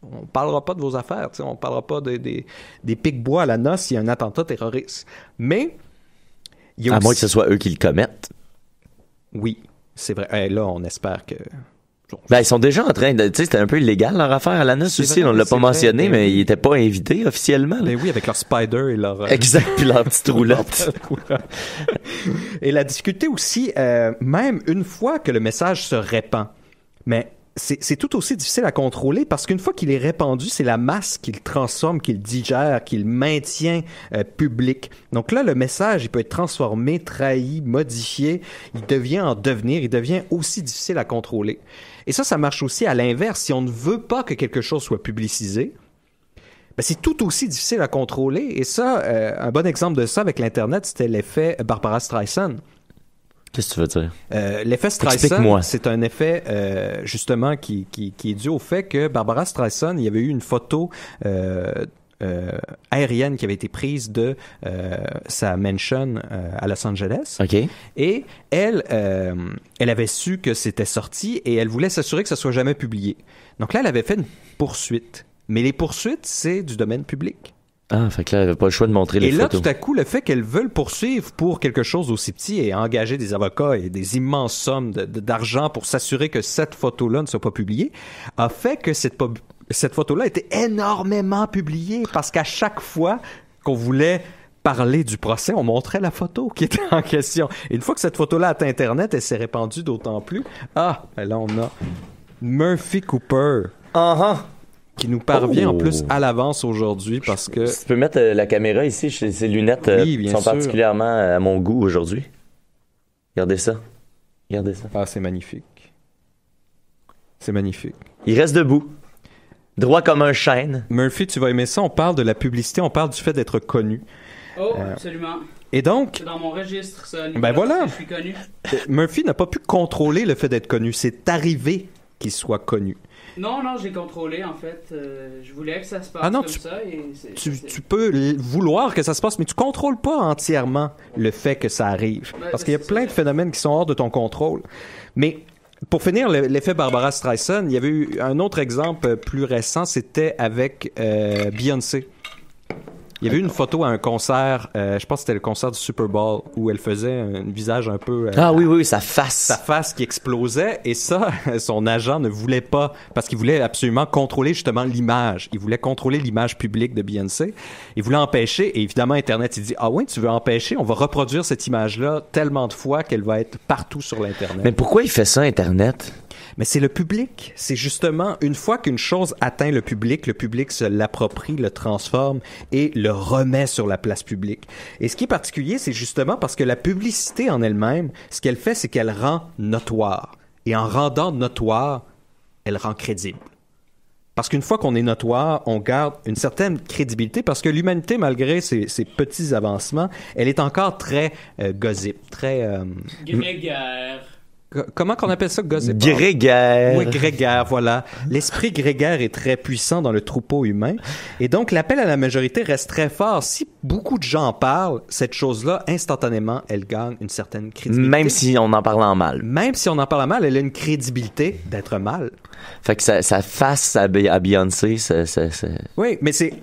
on parlera pas de vos affaires, tu sais, on parlera pas des pics-bois à la noce s'il y a un attentat terroriste. Mais il y a à aussi... moins que ce soit eux qui le commettent. Oui, c'est vrai. Là, on espère que... Ben, ils sont déjà en train de... Tu sais, c'était un peu illégal leur affaire à la noce aussi, on l'a pas mentionné, mais ils étaient pas invités officiellement. Mais oui, avec leur spider et leur... Exact, puis leur petite roulotte. Et la difficulté aussi, même une fois que le message se répand, mais... C'est tout aussi difficile à contrôler parce qu'une fois qu'il est répandu, c'est la masse qui le transforme, qui le digère, qui le maintient public. Donc là, le message, il peut être transformé, trahi, modifié. Il devient en devenir, il devient aussi difficile à contrôler. Et ça marche aussi à l'inverse. Si on ne veut pas que quelque chose soit publicisé, ben c'est tout aussi difficile à contrôler. Et ça, un bon exemple de ça avec l'Internet, c'était l'effet Barbara Streisand. Qu'est-ce que tu veux dire? L'effet Streisand, Explique-moi. c'est un effet justement qui est dû au fait que Barbara Streisand, il y avait eu une photo aérienne qui avait été prise de sa mansion à Los Angeles. OK. Et elle avait su que c'était sorti et elle voulait s'assurer que ça soit jamais publié. Donc là, elle avait fait une poursuite. Mais les poursuites, c'est du domaine public. Ah, fait que là, elle avait pas le choix de montrer les photos. Et là, photos. tout à coup, le fait qu'elle veuille poursuivre pour quelque chose aussi petit et engager des avocats et des immenses sommes d'argent pour s'assurer que cette photo-là ne soit pas publiée, a fait que cette photo-là a été énormément publiée parce qu'à chaque fois qu'on voulait parler du procès, on montrait la photo qui était en question. Et une fois que cette photo-là a atteint Internet, elle s'est répandue d'autant plus. Ah, là, on a Murphy Cooper. Qui nous parvient en plus à l'avance aujourd'hui parce que... Tu peux mettre la caméra ici, ces lunettes sont particulièrement à mon goût aujourd'hui. Regardez ça. Ah, c'est magnifique. C'est magnifique. Il reste debout. Droit comme un chêne. Murphy, tu vas aimer ça. On parle de la publicité, on parle du fait d'être connu. Oh, absolument. Et donc... C'est dans mon registre, ça. Ben voilà. Je suis connu. Murphy n'a pas pu contrôler le fait d'être connu. C'est arrivé qu'il soit connu. Non, j'ai contrôlé, en fait. Je voulais que ça se passe comme ça. Et tu peux vouloir que ça se passe, mais tu contrôles pas entièrement le fait que ça arrive. Parce qu'il y a plein de phénomènes qui sont hors de ton contrôle. Mais pour finir, l'effet Barbara Streisand, il y avait eu un autre exemple plus récent, c'était avec Beyoncé. Il y avait eu une photo à un concert, je pense que c'était le concert du Super Bowl, où elle faisait un visage un peu... oui, sa face. Sa face qui explosait, et ça, son agent ne voulait pas, parce qu'il voulait absolument contrôler justement l'image. Il voulait contrôler l'image publique de Beyoncé. Il voulait empêcher, et évidemment, Internet, il dit « Ah oui, tu veux empêcher? On va reproduire cette image-là tellement de fois qu'elle va être partout sur l'Internet. » Mais pourquoi il fait ça, Internet? Mais c'est le public. C'est justement, une fois qu'une chose atteint le public se l'approprie, le transforme et le remet sur la place publique. Et ce qui est particulier, c'est justement parce que la publicité en elle-même, ce qu'elle fait, c'est qu'elle rend notoire. Et en rendant notoire, elle rend crédible. Parce qu'une fois qu'on est notoire, on garde une certaine crédibilité parce que l'humanité, malgré ses petits avancements, elle est encore très gossip, très... Grégaire. Comment qu'on appelle ça, gossip? Grégaire. Oui, grégaire, voilà. L'esprit grégaire est très puissant dans le troupeau humain. Et donc, l'appel à la majorité reste très fort. Si beaucoup de gens en parlent, cette chose-là, instantanément, elle gagne une certaine crédibilité. Même si on en parle en mal. Même si on en parle en mal, elle a une crédibilité d'être mal. Fait que ça face à Beyoncé, Oui, mais c'est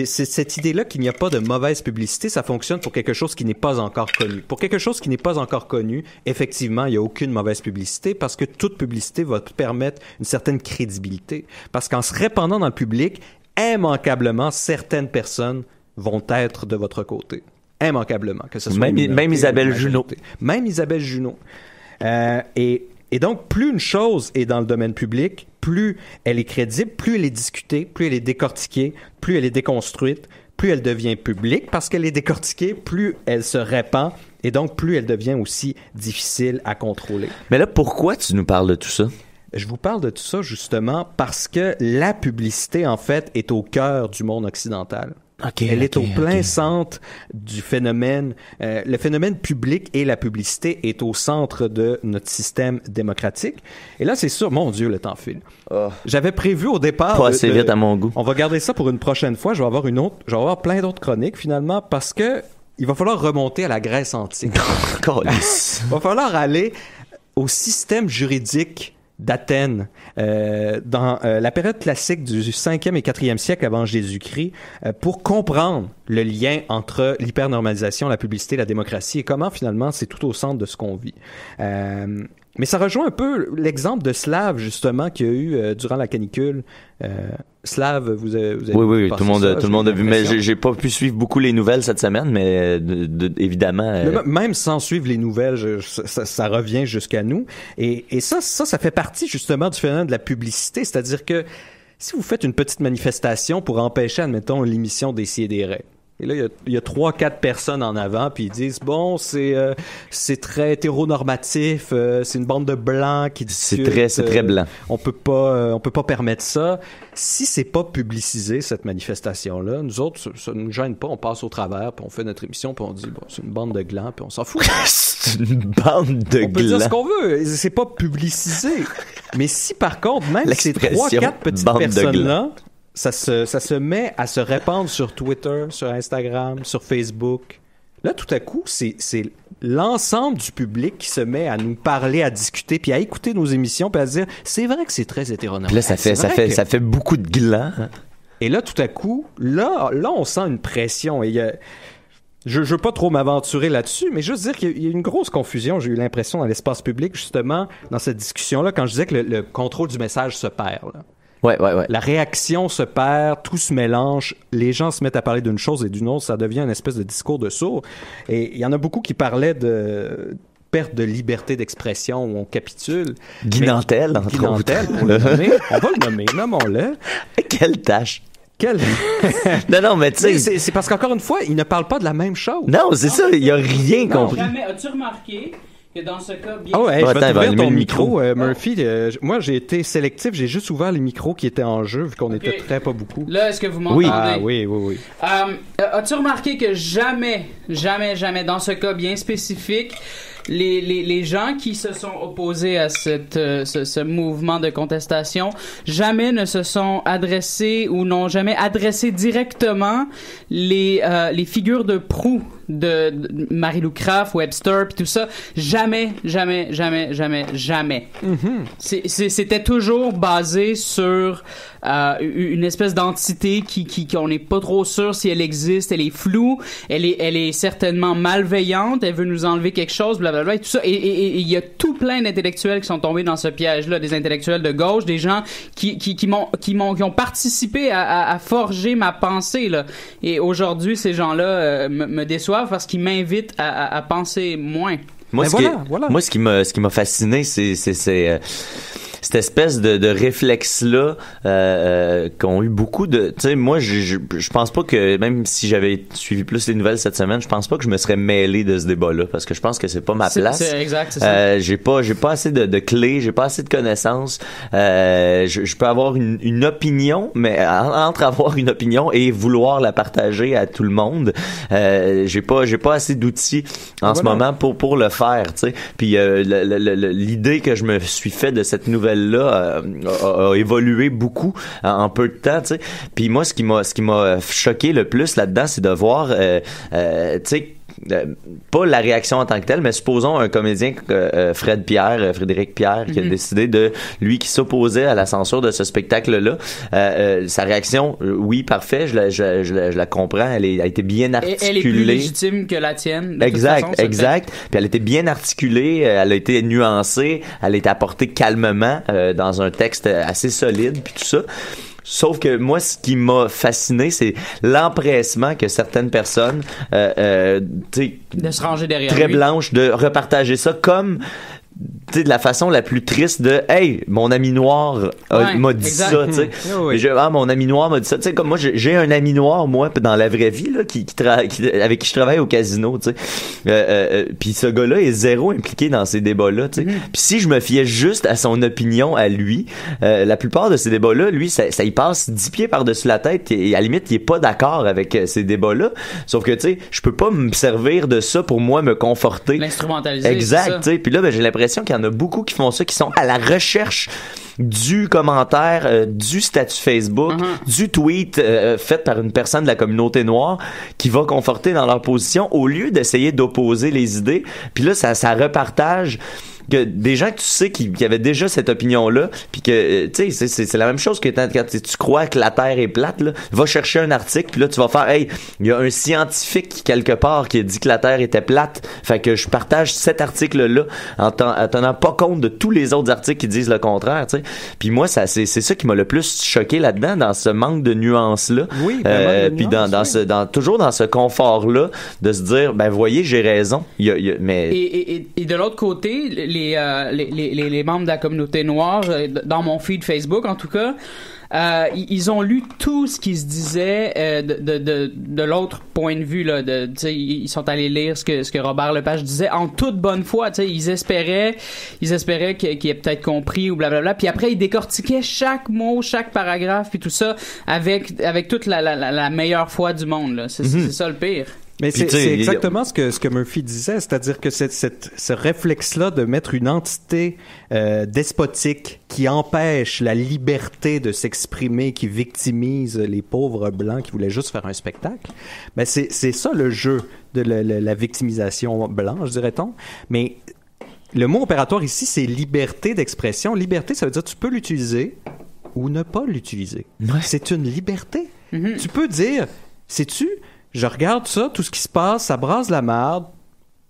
cette idée-là qu'il n'y a pas de mauvaise publicité, ça fonctionne pour quelque chose qui n'est pas encore connu. Pour quelque chose qui n'est pas encore connu, effectivement, il n'y a aucune mauvaise publicité parce que toute publicité va te permettre une certaine crédibilité. Parce qu'en se répandant dans le public, immanquablement, certaines personnes vont être de votre côté. Immanquablement. Que ce soit même Isabelle Junot. Même Isabelle Junot. Et donc, plus une chose est dans le domaine public, plus elle est crédible, plus elle est discutée, plus elle est décortiquée, plus elle est déconstruite, plus elle devient publique parce qu'elle est décortiquée, plus elle se répand et donc plus elle devient aussi difficile à contrôler. Mais là, pourquoi tu nous parles de tout ça? Je vous parle de tout ça justement parce que la publicité, en fait, est au cœur du monde occidental. Elle est au plein centre du phénomène. Le phénomène public et la publicité est au centre de notre système démocratique. Et là, c'est sûr, mon Dieu, le temps file. J'avais prévu au départ... Pas assez vite à mon goût. On va garder ça pour une prochaine fois. Je vais avoir plein d'autres chroniques finalement parce que il va falloir remonter à la Grèce antique. Il va falloir aller au système juridique d'Athènes, dans la période classique du 5e et 4e siècle avant Jésus-Christ, pour comprendre le lien entre l'hypernormalisation, la publicité, la démocratie et comment finalement c'est tout au centre de ce qu'on vit. Mais ça rejoint un peu l'exemple de Slave, justement, qu'il y a eu durant la canicule. Slave, vous avez oui, tout le monde a vu, mais j'ai pas pu suivre beaucoup les nouvelles cette semaine, mais évidemment... Même sans suivre les nouvelles, ça revient jusqu'à nous. Et ça fait partie justement du phénomène de la publicité, c'est-à-dire que si vous faites une petite manifestation pour empêcher, admettons, l'émission des Ci et des Raies, Et là, il y a 3-4 personnes en avant, puis ils disent, bon, c'est très hétéronormatif, c'est une bande de blancs qui discutent. C'est très blanc. On peut pas permettre ça. Si c'est pas publicisé, cette manifestation-là, nous autres, ça nous gêne pas, on passe au travers, puis on fait notre émission, puis on dit, bon, c'est une bande de glands, puis on s'en fout. C'est une bande de glands. On peut dire ce qu'on veut, c'est pas publicisé. Mais si, par contre, même ces 3-4 petites personnes-là, ça se met à se répandre sur Twitter, sur Instagram, sur Facebook. Là, tout à coup, c'est l'ensemble du public qui se met à nous parler, à discuter, puis à écouter nos émissions, puis à se dire, c'est vrai que c'est très hétéronormatif. Puis là, ça fait beaucoup de glands. Et là, tout à coup, là, on sent une pression. Et je veux pas trop m'aventurer là-dessus, mais juste dire qu'il y a une grosse confusion, j'ai eu l'impression, dans l'espace public, justement, dans cette discussion-là, quand je disais que le contrôle du message se perd, là. Ouais. La réaction se perd, tout se mélange, les gens se mettent à parler d'une chose et d'une autre, ça devient une espèce de discours de sourd. Et il y en a beaucoup qui parlaient de perte de liberté d'expression où on capitule. Guy Nantel, pour le nommer. On va le nommer, nommons-le. Quelle tâche! Non, mais tu sais... C'est parce qu'encore une fois, il ne parle pas de la même chose. Non, c'est ça, il a rien compris. Jamais. As-tu remarqué que dans ce cas, bien... je vais t'ouvrir ton micro, Murphy. Moi, j'ai été sélectif. J'ai juste ouvert les micros qui étaient en jeu, vu qu'on était très pas beaucoup. Là, est-ce que vous m'entendez? Oui. As-tu remarqué que jamais, dans ce cas bien spécifique, les gens qui se sont opposés à ce mouvement de contestation jamais ne se sont adressés ou n'ont jamais adressé directement les figures de proue de Mary-Lou Craft, Webster puis tout ça, jamais. C'était toujours basé sur une espèce d'entité qui on n'est pas trop sûr si elle existe, elle est floue, elle est certainement malveillante, elle veut nous enlever quelque chose, blablabla et tout ça, et il y a tout plein d'intellectuels qui sont tombés dans ce piège-là, des intellectuels de gauche, des gens qui ont participé à forger ma pensée là, et aujourd'hui ces gens-là me déçoivent parce qu'ils m'invitent à penser moins. Moi, moi, ce qui m'a fasciné, c'est cette espèce de réflexe-là qu'ont eu beaucoup de... Tu sais, moi, je pense pas que, même si j'avais suivi plus les nouvelles cette semaine, je pense pas que je me serais mêlé de ce débat-là, parce que je pense que c'est pas ma place. C'est exact, c'est ça. J'ai pas assez de clés, j'ai pas assez de connaissances. Je peux avoir une opinion, mais entre avoir une opinion et vouloir la partager à tout le monde, j'ai pas assez d'outils en ce moment pour le faire, tu sais. Puis l'idée que je me suis fait de cette nouvelle là a évolué beaucoup en peu de temps, tu sais. Puis moi, ce qui m'a choqué le plus là-dedans, c'est de voir, tu sais, pas la réaction en tant que telle, mais supposons un comédien Frédéric Pierre qui a décidé de lui qui s'opposait à la censure de ce spectacle-là. Sa réaction, oui, parfait, je la comprends, elle a été bien articulée. Elle est plus légitime que la tienne. Exact. Puis elle a été bien articulée, elle a été nuancée, elle a été apportée calmement dans un texte assez solide, puis tout ça. Sauf que moi, ce qui m'a fasciné, c'est l'empressement que certaines personnes, de se ranger derrière très lui, blanches, de repartager ça comme, tu sais, de la façon la plus triste de « Hey, mon ami noir m'a dit ça », tu sais. Mon ami noir m'a dit ça. Tu sais, comme moi, j'ai un ami noir, moi, dans la vraie vie, là, avec qui je travaille au casino, tu sais. Puis ce gars-là est zéro impliqué dans ces débats-là, tu sais. Puis si je me fiais juste à son opinion, à lui, la plupart de ces débats-là, lui, ça y passe 10 pieds par-dessus la tête et à la limite, il est pas d'accord avec ces débats-là. Sauf que, tu sais, je peux pas me servir de ça pour moi me conforter. L'instrumentaliser. Exact, tu sais. Puis là, j'ai l'impression qu'il y en a beaucoup qui font ça, qui sont à la recherche du commentaire, du statut Facebook, du tweet fait par une personne de la communauté noire qui va conforter dans leur position au lieu d'essayer d'opposer les idées. Puis là, ça repartage que des gens que tu sais qui avaient déjà cette opinion-là, puis que, tu sais, c'est la même chose que quand tu crois que la Terre est plate, là, va chercher un article, puis là, tu vas faire, hey, il y a un scientifique quelque part qui a dit que la Terre était plate, fait que je partage cet article-là en tenant pas compte de tous les autres articles qui disent le contraire, tu sais. Puis moi, c'est ça qui m'a le plus choqué là-dedans, dans ce manque de nuances-là. Oui, puis toujours dans ce confort-là, de se dire, ben, voyez, j'ai raison. Mais... Et de l'autre côté, les membres de la communauté noire, dans mon feed Facebook en tout cas, ils ont lu tout ce qui se disait de l'autre point de vue là. Ils sont allés lire ce que Robert Lepage disait en toute bonne foi. Ils espéraient qu'il ait peut-être compris ou blablabla. Puis après, ils décortiquaient chaque mot, chaque paragraphe, puis tout ça avec toute la meilleure foi du monde. Là. C'est ça le pire. Mais c'est exactement ce que Murphy disait, c'est-à-dire que ce réflexe-là de mettre une entité despotique qui empêche la liberté de s'exprimer, qui victimise les pauvres blancs qui voulaient juste faire un spectacle, ben c'est ça le jeu de la victimisation blanche, dirait-on. Mais le mot opératoire ici, c'est liberté d'expression. Liberté, ça veut dire que tu peux l'utiliser ou ne pas l'utiliser. Ouais. C'est une liberté. Mm-hmm. Tu peux dire, sais-tu, je regarde ça, tout ce qui se passe, ça brasse la merde,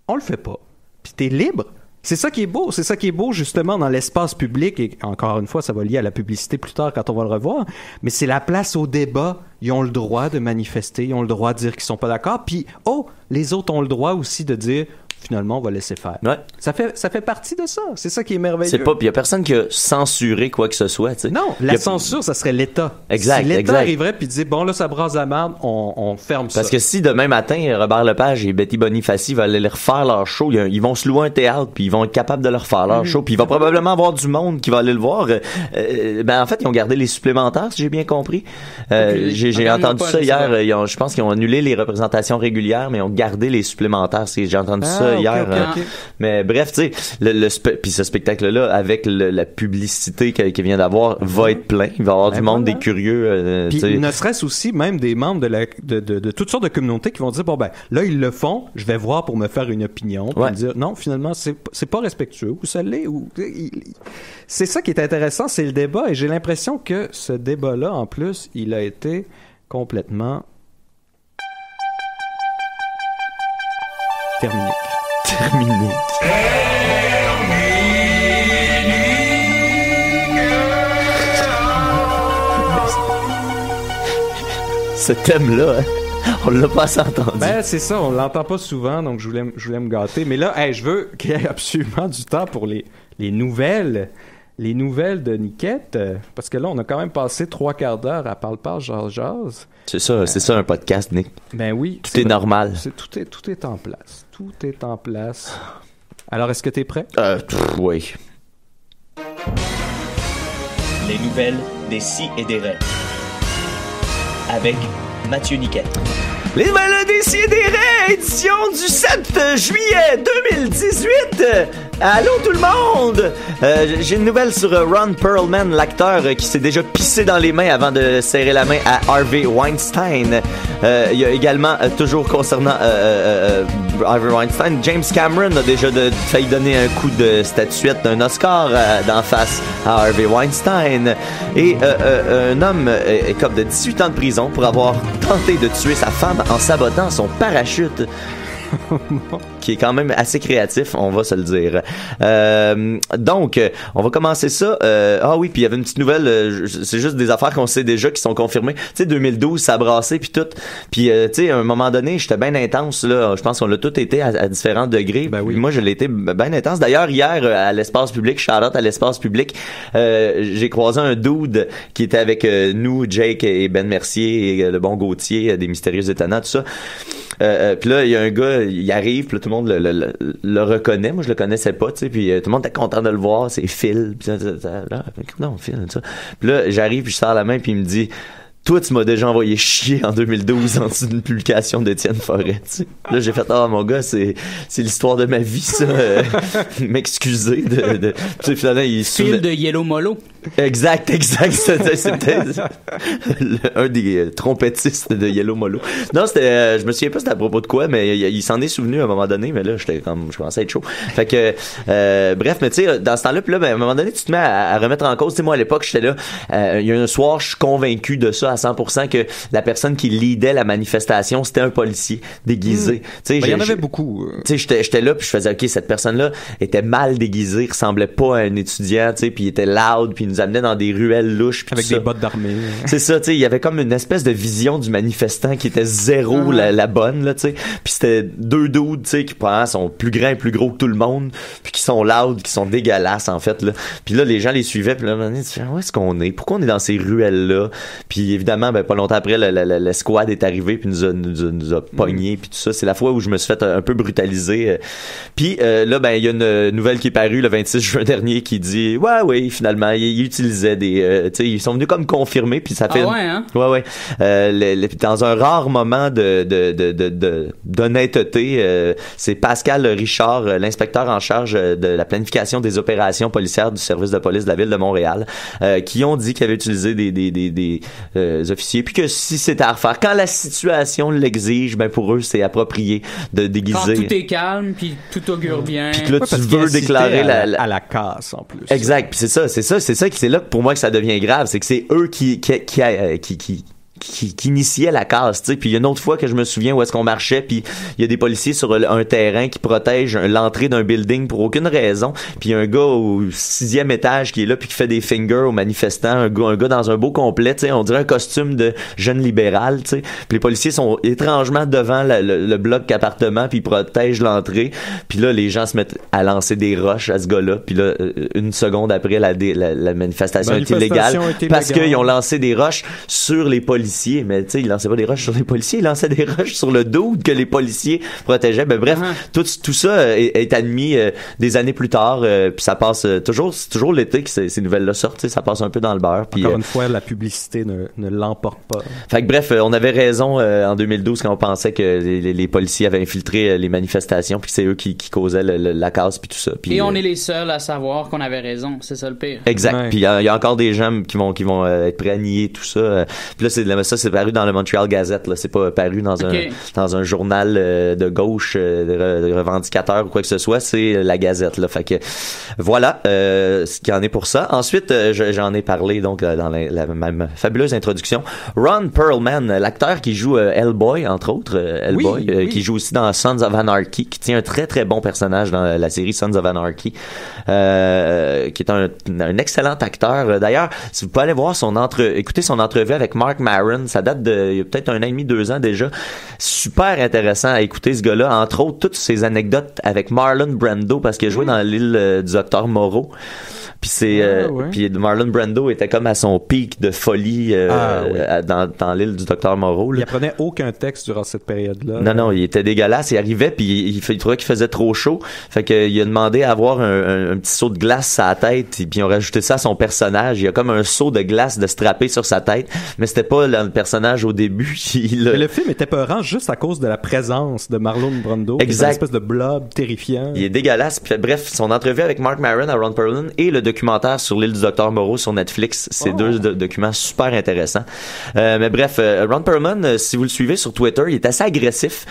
on le fait pas. Puis t'es libre. C'est ça qui est beau. C'est ça qui est beau, justement, dans l'espace public. Et encore une fois, ça va lier à la publicité plus tard quand on va le revoir. Mais c'est la place au débat. Ils ont le droit de manifester. Ils ont le droit de dire qu'ils sont pas d'accord. Puis, les autres ont le droit aussi de dire... Finalement, on va laisser faire. Ouais. Ça fait partie de ça. C'est ça qui est merveilleux. C'est pas, il y a personne qui a censuré quoi que ce soit, tu sais. Non, la censure, ça serait l'État. Exact. Si l'État arriverait puis disait, bon, là, ça brasse la merde, on ferme ça. Parce que si demain matin, Robert Lepage et Betty Bonifaci veulent aller refaire leur show, ils vont se louer un théâtre puis ils vont être capables de leur faire leur show puis il va probablement avoir du monde qui va aller le voir. En fait, ils ont gardé les supplémentaires, si j'ai bien compris. J'ai entendu ça hier. Je pense qu'ils ont annulé les représentations régulières, mais ils ont gardé les supplémentaires. J'ai entendu ça hier. Okay. Mais bref, tu sais, puis ce spectacle-là, avec la publicité qu'il vient d'avoir, va être plein. Il va y avoir du monde, des curieux. Puis ne serait-ce aussi même des membres de toutes sortes de communautés qui vont dire, bon ben, là, ils le font, je vais voir pour me faire une opinion, puis me dire, non, finalement, c'est pas respectueux, ou ça l'est, ou... C'est ça qui est intéressant, c'est le débat, et j'ai l'impression que ce débat-là, en plus, il a été complètement terminé. Ce thème-là, on l'a pas assez entendu. Ben, c'est ça, on l'entend pas souvent, donc je voulais me gâter. Mais là, je veux qu'il y ait absolument du temps pour les nouvelles. Les nouvelles de Niquette, parce que là, on a quand même passé 3/4 d'heure à parle-parle, jase. C'est ça un podcast, Nick. Ben oui. Tout est normal. Tout est en place. Tout est en place. Alors, est-ce que t'es prêt? Oui. Les nouvelles des Si et des Raies. Avec Mathieu Niquette. Les nouvelles des Si et des Raies, édition du 7 juillet 2018. Allô tout le monde! J'ai une nouvelle sur Ron Perlman, l'acteur qui s'est déjà pissé dans les mains avant de serrer la main à Harvey Weinstein. Il y a également, toujours concernant Harvey Weinstein, James Cameron a déjà failli donner un coup de statuette d'un Oscar d'en face à Harvey Weinstein. Et un homme écope de 18 ans de prison pour avoir tenté de tuer sa femme en sabotant son parachute. Qui est quand même assez créatif, on va se le dire. Donc, on va commencer ça. Oui, puis il y avait une petite nouvelle, c'est juste des affaires qu'on sait déjà qui sont confirmées. Tu sais, 2012, ça a brassé, puis tout. Puis, tu sais, à un moment donné, j'étais bien intense, là. Je pense qu'on l'a tout été à différents degrés. Ben oui. Moi, je l'ai été bien intense. D'ailleurs, hier, à l'espace public, shout-out à l'espace public, j'ai croisé un dude qui était avec nous, Jake et Ben Mercier et le bon Gauthier, des Mystérieux Étonnants, tout ça. Puis là, il y a un gars, il arrive, puis là, tout le monde le reconnaît. Moi, je le connaissais pas, tu sais, puis tout le monde était content de le voir. C'est Phil, puis non, Phil, ça. Puis là, j'arrive, puis je sors la main, puis il me dit... Toi, tu m'as déjà envoyé chier en 2012 en dessous d'une publication d'Étienne Forêt. Tu sais. Là, j'ai fait mon gars, c'est l'histoire de ma vie, ça. M'excuser de tu sais, finalement, il Phil de Yellow Molo. Exact. C'était un des trompettistes de Yellow Molo. Non, c'était, je me souviens pas c'était à propos de quoi, mais il s'en est souvenu à un moment donné, mais là, je commençais à être chaud. Fait que, bref, mais tu sais, dans ce temps-là, puis là, à un moment donné, tu te mets à remettre en cause. Tu sais, moi, à l'époque, j'étais là, il y a un soir, je suis convaincu de ça à 100% que la personne qui leadait la manifestation, c'était un policier déguisé. Il y en avait beaucoup. Tu sais, j'étais là puis je faisais OK, cette personne-là était mal déguisée, ressemblait pas à un étudiant, tu sais, puis il était loud, puis il nous amenait dans des ruelles louches, puis avec des bottes d'armée. C'est ça, tu sais, il y avait comme une espèce de vision du manifestant qui était zéro la bonne là, tu sais. Puis c'était deux dudes, tu sais, qui sont plus grands et plus gros que tout le monde, puis qui sont loud, qui sont dégueulasses en fait là. Puis là les gens les suivaient, puis là où est-ce qu'on est? Pourquoi on est dans ces ruelles là? Puis évidemment pas longtemps après le squad est arrivé puis nous a pogné puis tout ça. C'est la fois où je me suis fait un peu brutaliser. Puis là il y a une nouvelle qui est parue le 26 juin dernier qui dit oui finalement il utilisait des tu sais ils sont venus comme confirmer puis ça fait dans un rare moment d'honnêteté, c'est Pascal Richard, l'inspecteur en charge de la planification des opérations policières du service de police de la ville de Montréal, qui ont dit qu'ils avaient utilisé des officiers, puis que si c'était à refaire, quand la situation l'exige, pour eux c'est approprié de déguiser. Quand tout est calme, puis tout augure bien. Puis que là tu veux déclarer à la casse en plus. Exact, puis c'est là pour moi que ça devient grave, c'est que c'est eux qui initiait la casse, tu sais. Puis il y a une autre fois que je me souviens où est-ce qu'on marchait, puis il y a des policiers sur un terrain qui protègent l'entrée d'un building pour aucune raison, puis il y a un gars au 6e étage qui est là puis qui fait des fingers aux manifestants, un gars dans un beau complet, tu sais, on dirait un costume de jeune libéral, tu sais. Puis les policiers sont étrangement devant le bloc appartement, puis ils protègent l'entrée, puis là les gens se mettent à lancer des roches à ce gars-là, puis là une seconde après la manifestation est illégale parce qu'ils ont lancé des roches sur les policiers. Mais tu sais, ils lançaient pas des roches sur les policiers, ils lançaient des roches sur le dude que les policiers protégeaient. Bref, tout ça est admis des années plus tard, puis ça passe c'est toujours l'été que ces nouvelles-là sortent, ça passe un peu dans le beurre. Puis encore une fois, la publicité ne l'emporte pas. Fait que bref, on avait raison en 2012 quand on pensait que les policiers avaient infiltré les manifestations, puis c'est eux qui causaient la casse puis tout ça. Puis, et on est les seuls à savoir qu'on avait raison, c'est ça le pire. Exact. Ouais. Puis il y a encore des gens qui vont être prêts à nier tout ça. Puis là c'est paru dans le Montreal Gazette, là, c'est pas paru dans un journal de gauche de revendicateur ou quoi que ce soit, c'est la Gazette là. Fait que voilà ce qu'il y en est pour ça. Ensuite j'en ai parlé donc dans la même fabuleuse introduction. Ron Perlman, l'acteur qui joue Hellboy entre autres, qui joue aussi dans Sons of Anarchy, qui tient un très très bon personnage dans la série Sons of Anarchy, qui est un excellent acteur. D'ailleurs, si vous pouvez aller voir écouter son entrevue avec Mark Maron, ça date il y a peut-être 1 an et demi, 2 ans déjà. Super intéressant à écouter ce gars-là. Entre autres, toutes ses anecdotes avec Marlon Brando, parce qu'il a joué dans l'île du Docteur Moreau. Puis puis Marlon Brando était comme à son pic de folie dans l'île du Docteur Moreau. Là. Il apprenait aucun texte durant cette période-là. Non, il était dégueulasse. Il arrivait puis il trouvait qu'il faisait trop chaud. Fait qu'il a demandé à avoir un petit seau de glace à la tête, et puis ils ont rajouté ça à son personnage. Il y a comme un seau de glace de strapé sur sa tête, mais c'était pas le personnage au début. Mais le film était peurant juste à cause de la présence de Marlon Brando. Exact. Une espèce de blob terrifiant. Il est dégueulasse. Puis, bref, son entrevue avec Mark Maron à Ron Perlman et le documentaire sur l'île du Docteur Moreau sur Netflix, c'est deux documents super intéressants. Mais bref, Ron Perlman, si vous le suivez sur Twitter, il est assez agressif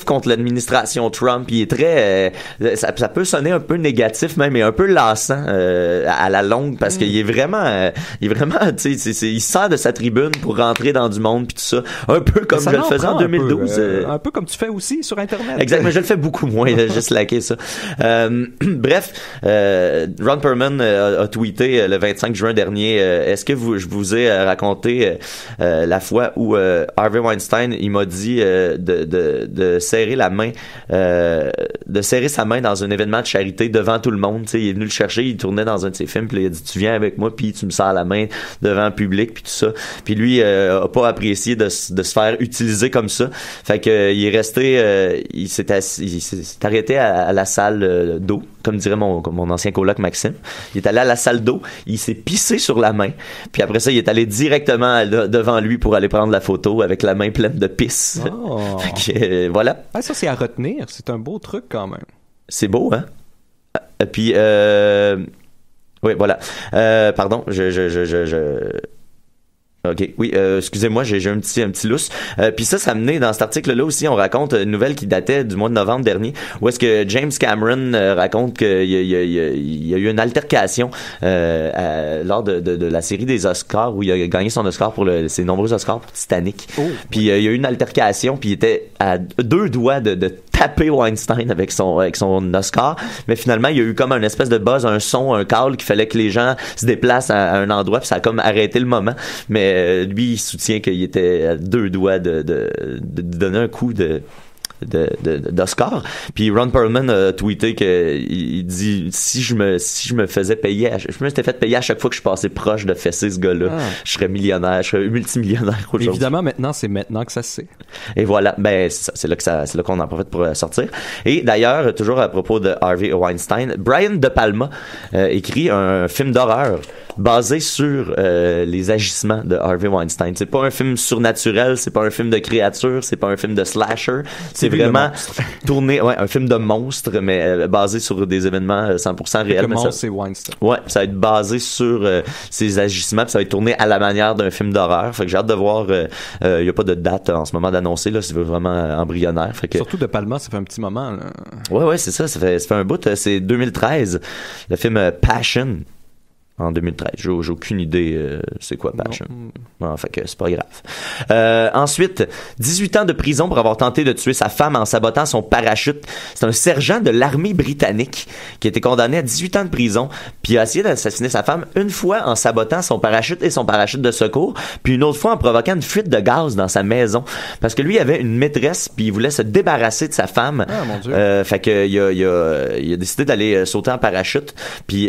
contre l'administration Trump. Il est très, ça peut sonner un peu négatif même, et un peu lassant à la longue, parce qu'il est vraiment, tu sais, il sert de sa tribune pour rentrer dans du monde puis tout ça, un peu comme je le faisais en 2012. Un peu comme tu fais aussi sur Internet. Exact, mais je le fais beaucoup moins, juste liker ça. Bref, Ron Perlman a tweeté le 25 juin dernier, est-ce que je vous ai raconté la fois où Harvey Weinstein, il m'a dit de serrer la main, de serrer sa main dans un événement de charité devant tout le monde. Tu sais, il est venu le chercher, il tournait dans un de ses films, puis il a dit tu viens avec moi, puis tu me serres la main devant le public, puis tout ça. Puis lui a pas apprécié de se faire utiliser comme ça. Fait que il est resté, il s'est arrêté à la salle d'eau, comme dirait mon ancien coloc Maxime. Il est allé à la salle d'eau, il s'est pissé sur la main, puis après ça il est allé directement devant lui pour aller prendre la photo avec la main pleine de pisse. Fait que, voilà. Ah, ça c'est à retenir, c'est un beau truc quand même. C'est beau, hein? Puis oui, voilà. Pardon, OK. Oui, excusez-moi, j'ai un petit lousse. Puis ça menait dans cet article-là aussi, on raconte une nouvelle qui datait du mois de novembre dernier, où est-ce que James Cameron raconte qu'il y a eu une altercation lors de la série des Oscars, où il a gagné son Oscar pour ses nombreux Oscars pour Titanic. Oh. Puis il y a eu une altercation, puis il était à 2 doigts de taper Weinstein avec son Oscar, mais finalement il y a eu comme un espèce de buzz, un son, un call qu'il fallait que les gens se déplacent à un endroit, puis ça a comme arrêté le moment. Mais lui il soutient qu'il était à 2 doigts de donner un coup d'Oscar. Puis Ron Perlman a tweeté il dit si je me faisais payer, je me suis fait payer à chaque fois que je passais proche de fesser ce gars-là, je serais millionnaire, je serais multimillionnaire aujourd'hui. Évidemment, c'est maintenant que ça se sait. Et voilà, ben c'est ça, c'est là qu'on en profite pour sortir. Et d'ailleurs, toujours à propos de Harvey Weinstein, Brian De Palma écrit un film d'horreur basé sur les agissements de Harvey Weinstein. C'est pas un film surnaturel, c'est pas un film de créature, c'est pas un film de slasher, c'est vraiment tourné, un film de monstre, mais basé sur des événements 100% réels. Le monstre, c'est Weinstein. Ouais, ça va être basé sur ses agissements, puis ça va être tourné à la manière d'un film d'horreur. Fait que j'ai hâte de voir. Il y a pas de date en ce moment d'annoncer là, c'est vraiment embryonnaire. Fait que... Surtout De Palma, ça fait un petit moment. Là. Ouais, c'est ça. Ça fait un bout. C'est 2013, le film Passion. En 2013. J'ai aucune idée c'est quoi Passion. Non, fait que c'est pas grave. Ensuite, 18 ans de prison pour avoir tenté de tuer sa femme en sabotant son parachute. C'est un sergent de l'armée britannique qui a été condamné à 18 ans de prison, puis a essayé d'assassiner sa femme une fois en sabotant son parachute et son parachute de secours, puis une autre fois en provoquant une fuite de gaz dans sa maison. Parce que lui, il avait une maîtresse, puis il voulait se débarrasser de sa femme. Ah, mon Dieu. Fait que il a décidé d'aller sauter en parachute, puis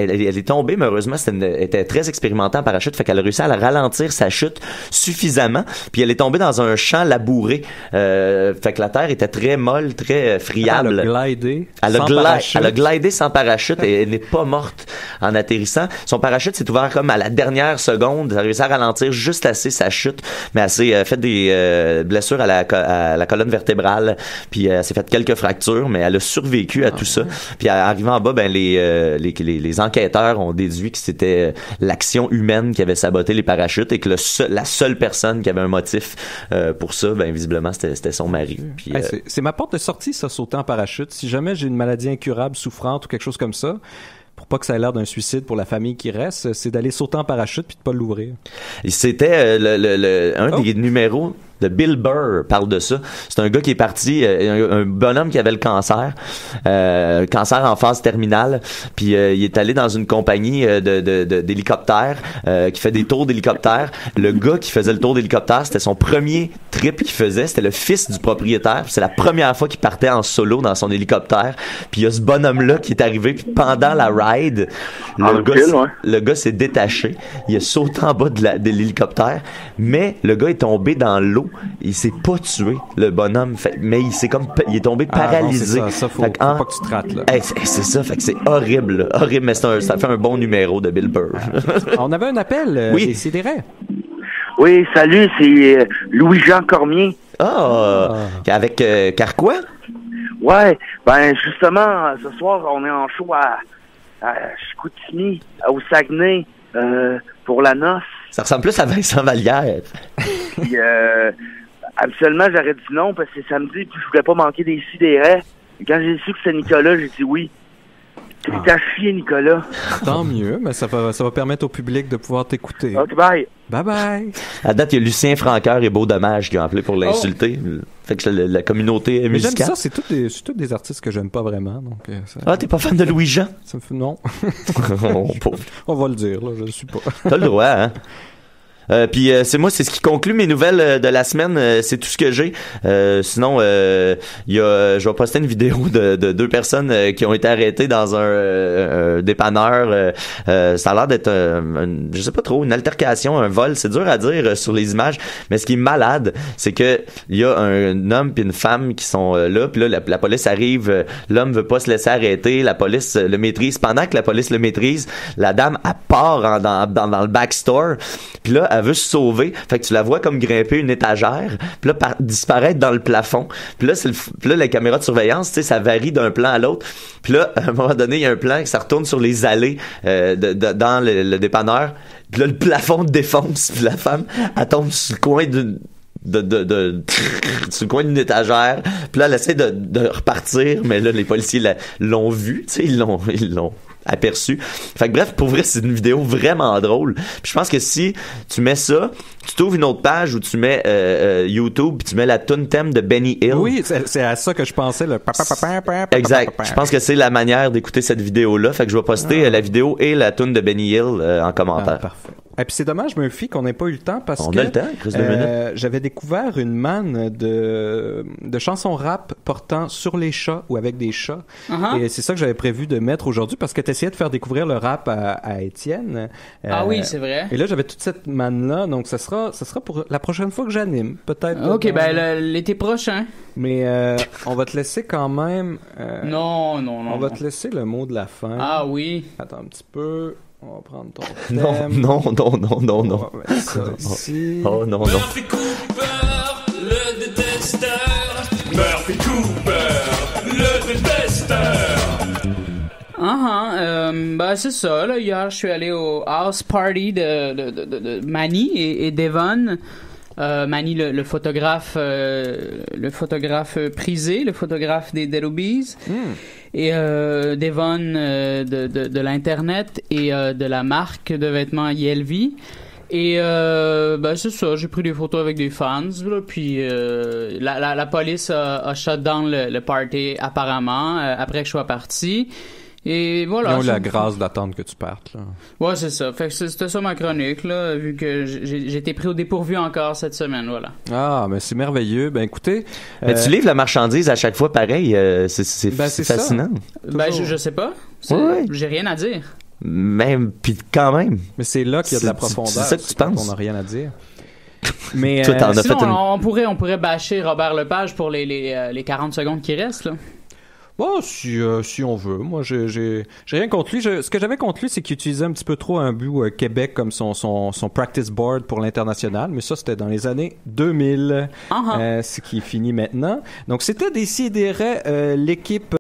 elle est tombée, mais heureusement, elle était très expérimentée en parachute, fait qu'elle a réussi à ralentir sa chute suffisamment, puis elle est tombée dans un champ labouré, fait que la terre était très molle, très friable. Elle a glidé Elle a glidé sans parachute et elle n'est pas morte en atterrissant. Son parachute s'est ouvert comme à la dernière seconde, elle a réussi à ralentir juste assez sa chute, mais elle s'est fait des blessures à la colonne vertébrale, puis elle s'est fait quelques fractures, mais elle a survécu à tout ça. Puis arrivant en bas, ben les enquêteurs ont déduit que c'était l'action humaine qui avait saboté les parachutes et que la seule personne qui avait un motif pour ça, ben visiblement c'était son mari. Puis, c'est ma porte de sortie, ça, sauter en parachute. Si jamais j'ai une maladie incurable, souffrante ou quelque chose comme ça, pour pas que ça ait l'air d'un suicide pour la famille qui reste, c'est d'aller sauter en parachute puis de pas l'ouvrir. Et c'était un des numéros de Bill Burr parle de ça. C'est un gars qui est parti, un bonhomme qui avait le cancer en phase terminale, puis il est allé dans une compagnie d'hélicoptères qui fait des tours d'hélicoptères. Le gars qui faisait le tour d'hélicoptère, c'était son premier trip qu'il faisait, c'était le fils du propriétaire, puis c'est la première fois qu'il partait en solo dans son hélicoptère, puis il y a ce bonhomme-là qui est arrivé, puis pendant la ride, le gars s'est détaché, il a sauté en bas de l'hélicoptère, mais le gars est tombé dans l'eau. Il s'est pas tué, le bonhomme, mais il est tombé paralysé. Non, ça faut pas que tu te rates, là. C'est ça, fait que c'est horrible, mais ça fait un bon numéro de Bill Burr. On avait un appel, oui. C'est des rêves. Oui, salut, c'est Louis-Jean Cormier. Avec Carquois? Ouais, ben justement, ce soir, on est en show à Chicoutimi, au Saguenay, pour la noce. Ça ressemble plus à Vincent Vallière. Puis, habituellement, j'aurais dit non parce que c'est samedi, puis je voulais pas manquer des sidérés. Et quand j'ai su que c'était Nicolas, j'ai dit oui. C'est à chier, Nicolas. Tant mieux, mais ça va permettre au public de pouvoir t'écouter. OK, bye. Bye. À date, il y a Lucien Francoeur et Beau Dommage qui ont appelé pour l'insulter. Fait que la communauté mais musicale. j'aime ça, c'est tous des artistes que j'aime pas vraiment. Donc, t'es pas fan de Louis-Jean? Ça me fait non. Pauvre. On va le dire, là, je le suis pas. T'as le droit, hein? Puis c'est ce qui conclut mes nouvelles de la semaine. C'est tout ce que j'ai. Sinon, je vais poster une vidéo de 2 personnes qui ont été arrêtées dans un dépanneur. Ça a l'air d'être je sais pas trop, une altercation, un vol. C'est dur à dire sur les images, mais ce qui est malade, c'est que il y a un homme puis une femme qui sont là. Puis là, la police arrive. L'homme veut pas se laisser arrêter. La police le maîtrise. Pendant que la police le maîtrise, la dame elle part dans le backstore. Puis là, elle veut se sauver. Fait que tu la vois comme grimper une étagère, puis là, disparaître dans le plafond. Puis là, puis là, la caméra de surveillance, tu sais, ça varie d'un plan à l'autre. Puis là, à un moment donné, il y a un plan qui ça retourne sur les allées dans le dépanneur. Puis là, le plafond défonce, puis la femme, elle tombe sur le coin sur le coin d'une étagère. Puis là, elle essaie de repartir, mais là, les policiers l'ont vu, tu sais, ils l'ont aperçu. Fait que bref, pour vrai, c'est une vidéo vraiment drôle. Puis je pense que si tu mets ça, tu t'ouvres une autre page où tu mets YouTube, puis tu mets la tune thème de Benny Hill. Oui, c'est à ça que je pensais, le exact. Je pense que c'est la manière d'écouter cette vidéo-là. Fait que je vais poster la vidéo et la tune de Benny Hill en commentaire. Parfait. Et puis c'est dommage, Murphy, qu'on n'ait pas eu le temps parce on que a le temps, Chris, 2 minutes. J'avais découvert une manne de chansons rap portant sur les chats ou avec des chats. Uh-huh. Et c'est ça que j'avais prévu de mettre aujourd'hui parce que tu essayais de faire découvrir le rap à Étienne. Ah oui, c'est vrai. Et là, j'avais toute cette manne-là, donc ça sera pour la prochaine fois que j'anime, peut-être. OK, l'été prochain. Mais on va te laisser quand même... Non. On va te laisser le mot de la fin. Ah oui. Attends un petit peu... On va prendre ton thème. Non. On va mettre ça ici. Oh non. Murphy Cooper, le détesteur. Murphy Cooper, le détesteur. C'est ça, là. Hier, je suis allé au house party de Manny et Devon. Manny, le photographe prisé, le photographe des Dead Obies. Et Devon de l'internet et de la marque de vêtements YLV. Et c'est ça, j'ai pris des photos avec des fans là, puis la police a shut down le party apparemment après que je sois parti. Et voilà. Ils ont eu la grâce d'attendre que tu partes, là. Ouais, c'est ça. Fait que c'était ça ma chronique, là, vu que j'ai été pris au dépourvu encore cette semaine, voilà. Ah, mais c'est merveilleux. Ben, écoutez. Mais tu livres la marchandise à chaque fois pareil, c'est fascinant. Je sais pas. J'ai rien à dire. Même, pis quand même. Mais c'est là qu'il y a de la profondeur. C'est ça que tu penses. On n'a rien à dire. Mais toi, t'en as sinon, fait une... on pourrait bâcher Robert Lepage pour les 40 secondes qui restent, là. Bon, si on veut. Moi, j'ai rien contre lui. Ce que j'avais contre lui, c'est qu'il utilisait un petit peu trop un but Québec comme son practice board pour l'international. Mais ça, c'était dans les années 2000. Ce qui est fini maintenant. Donc, c'était Décideret, l'équipe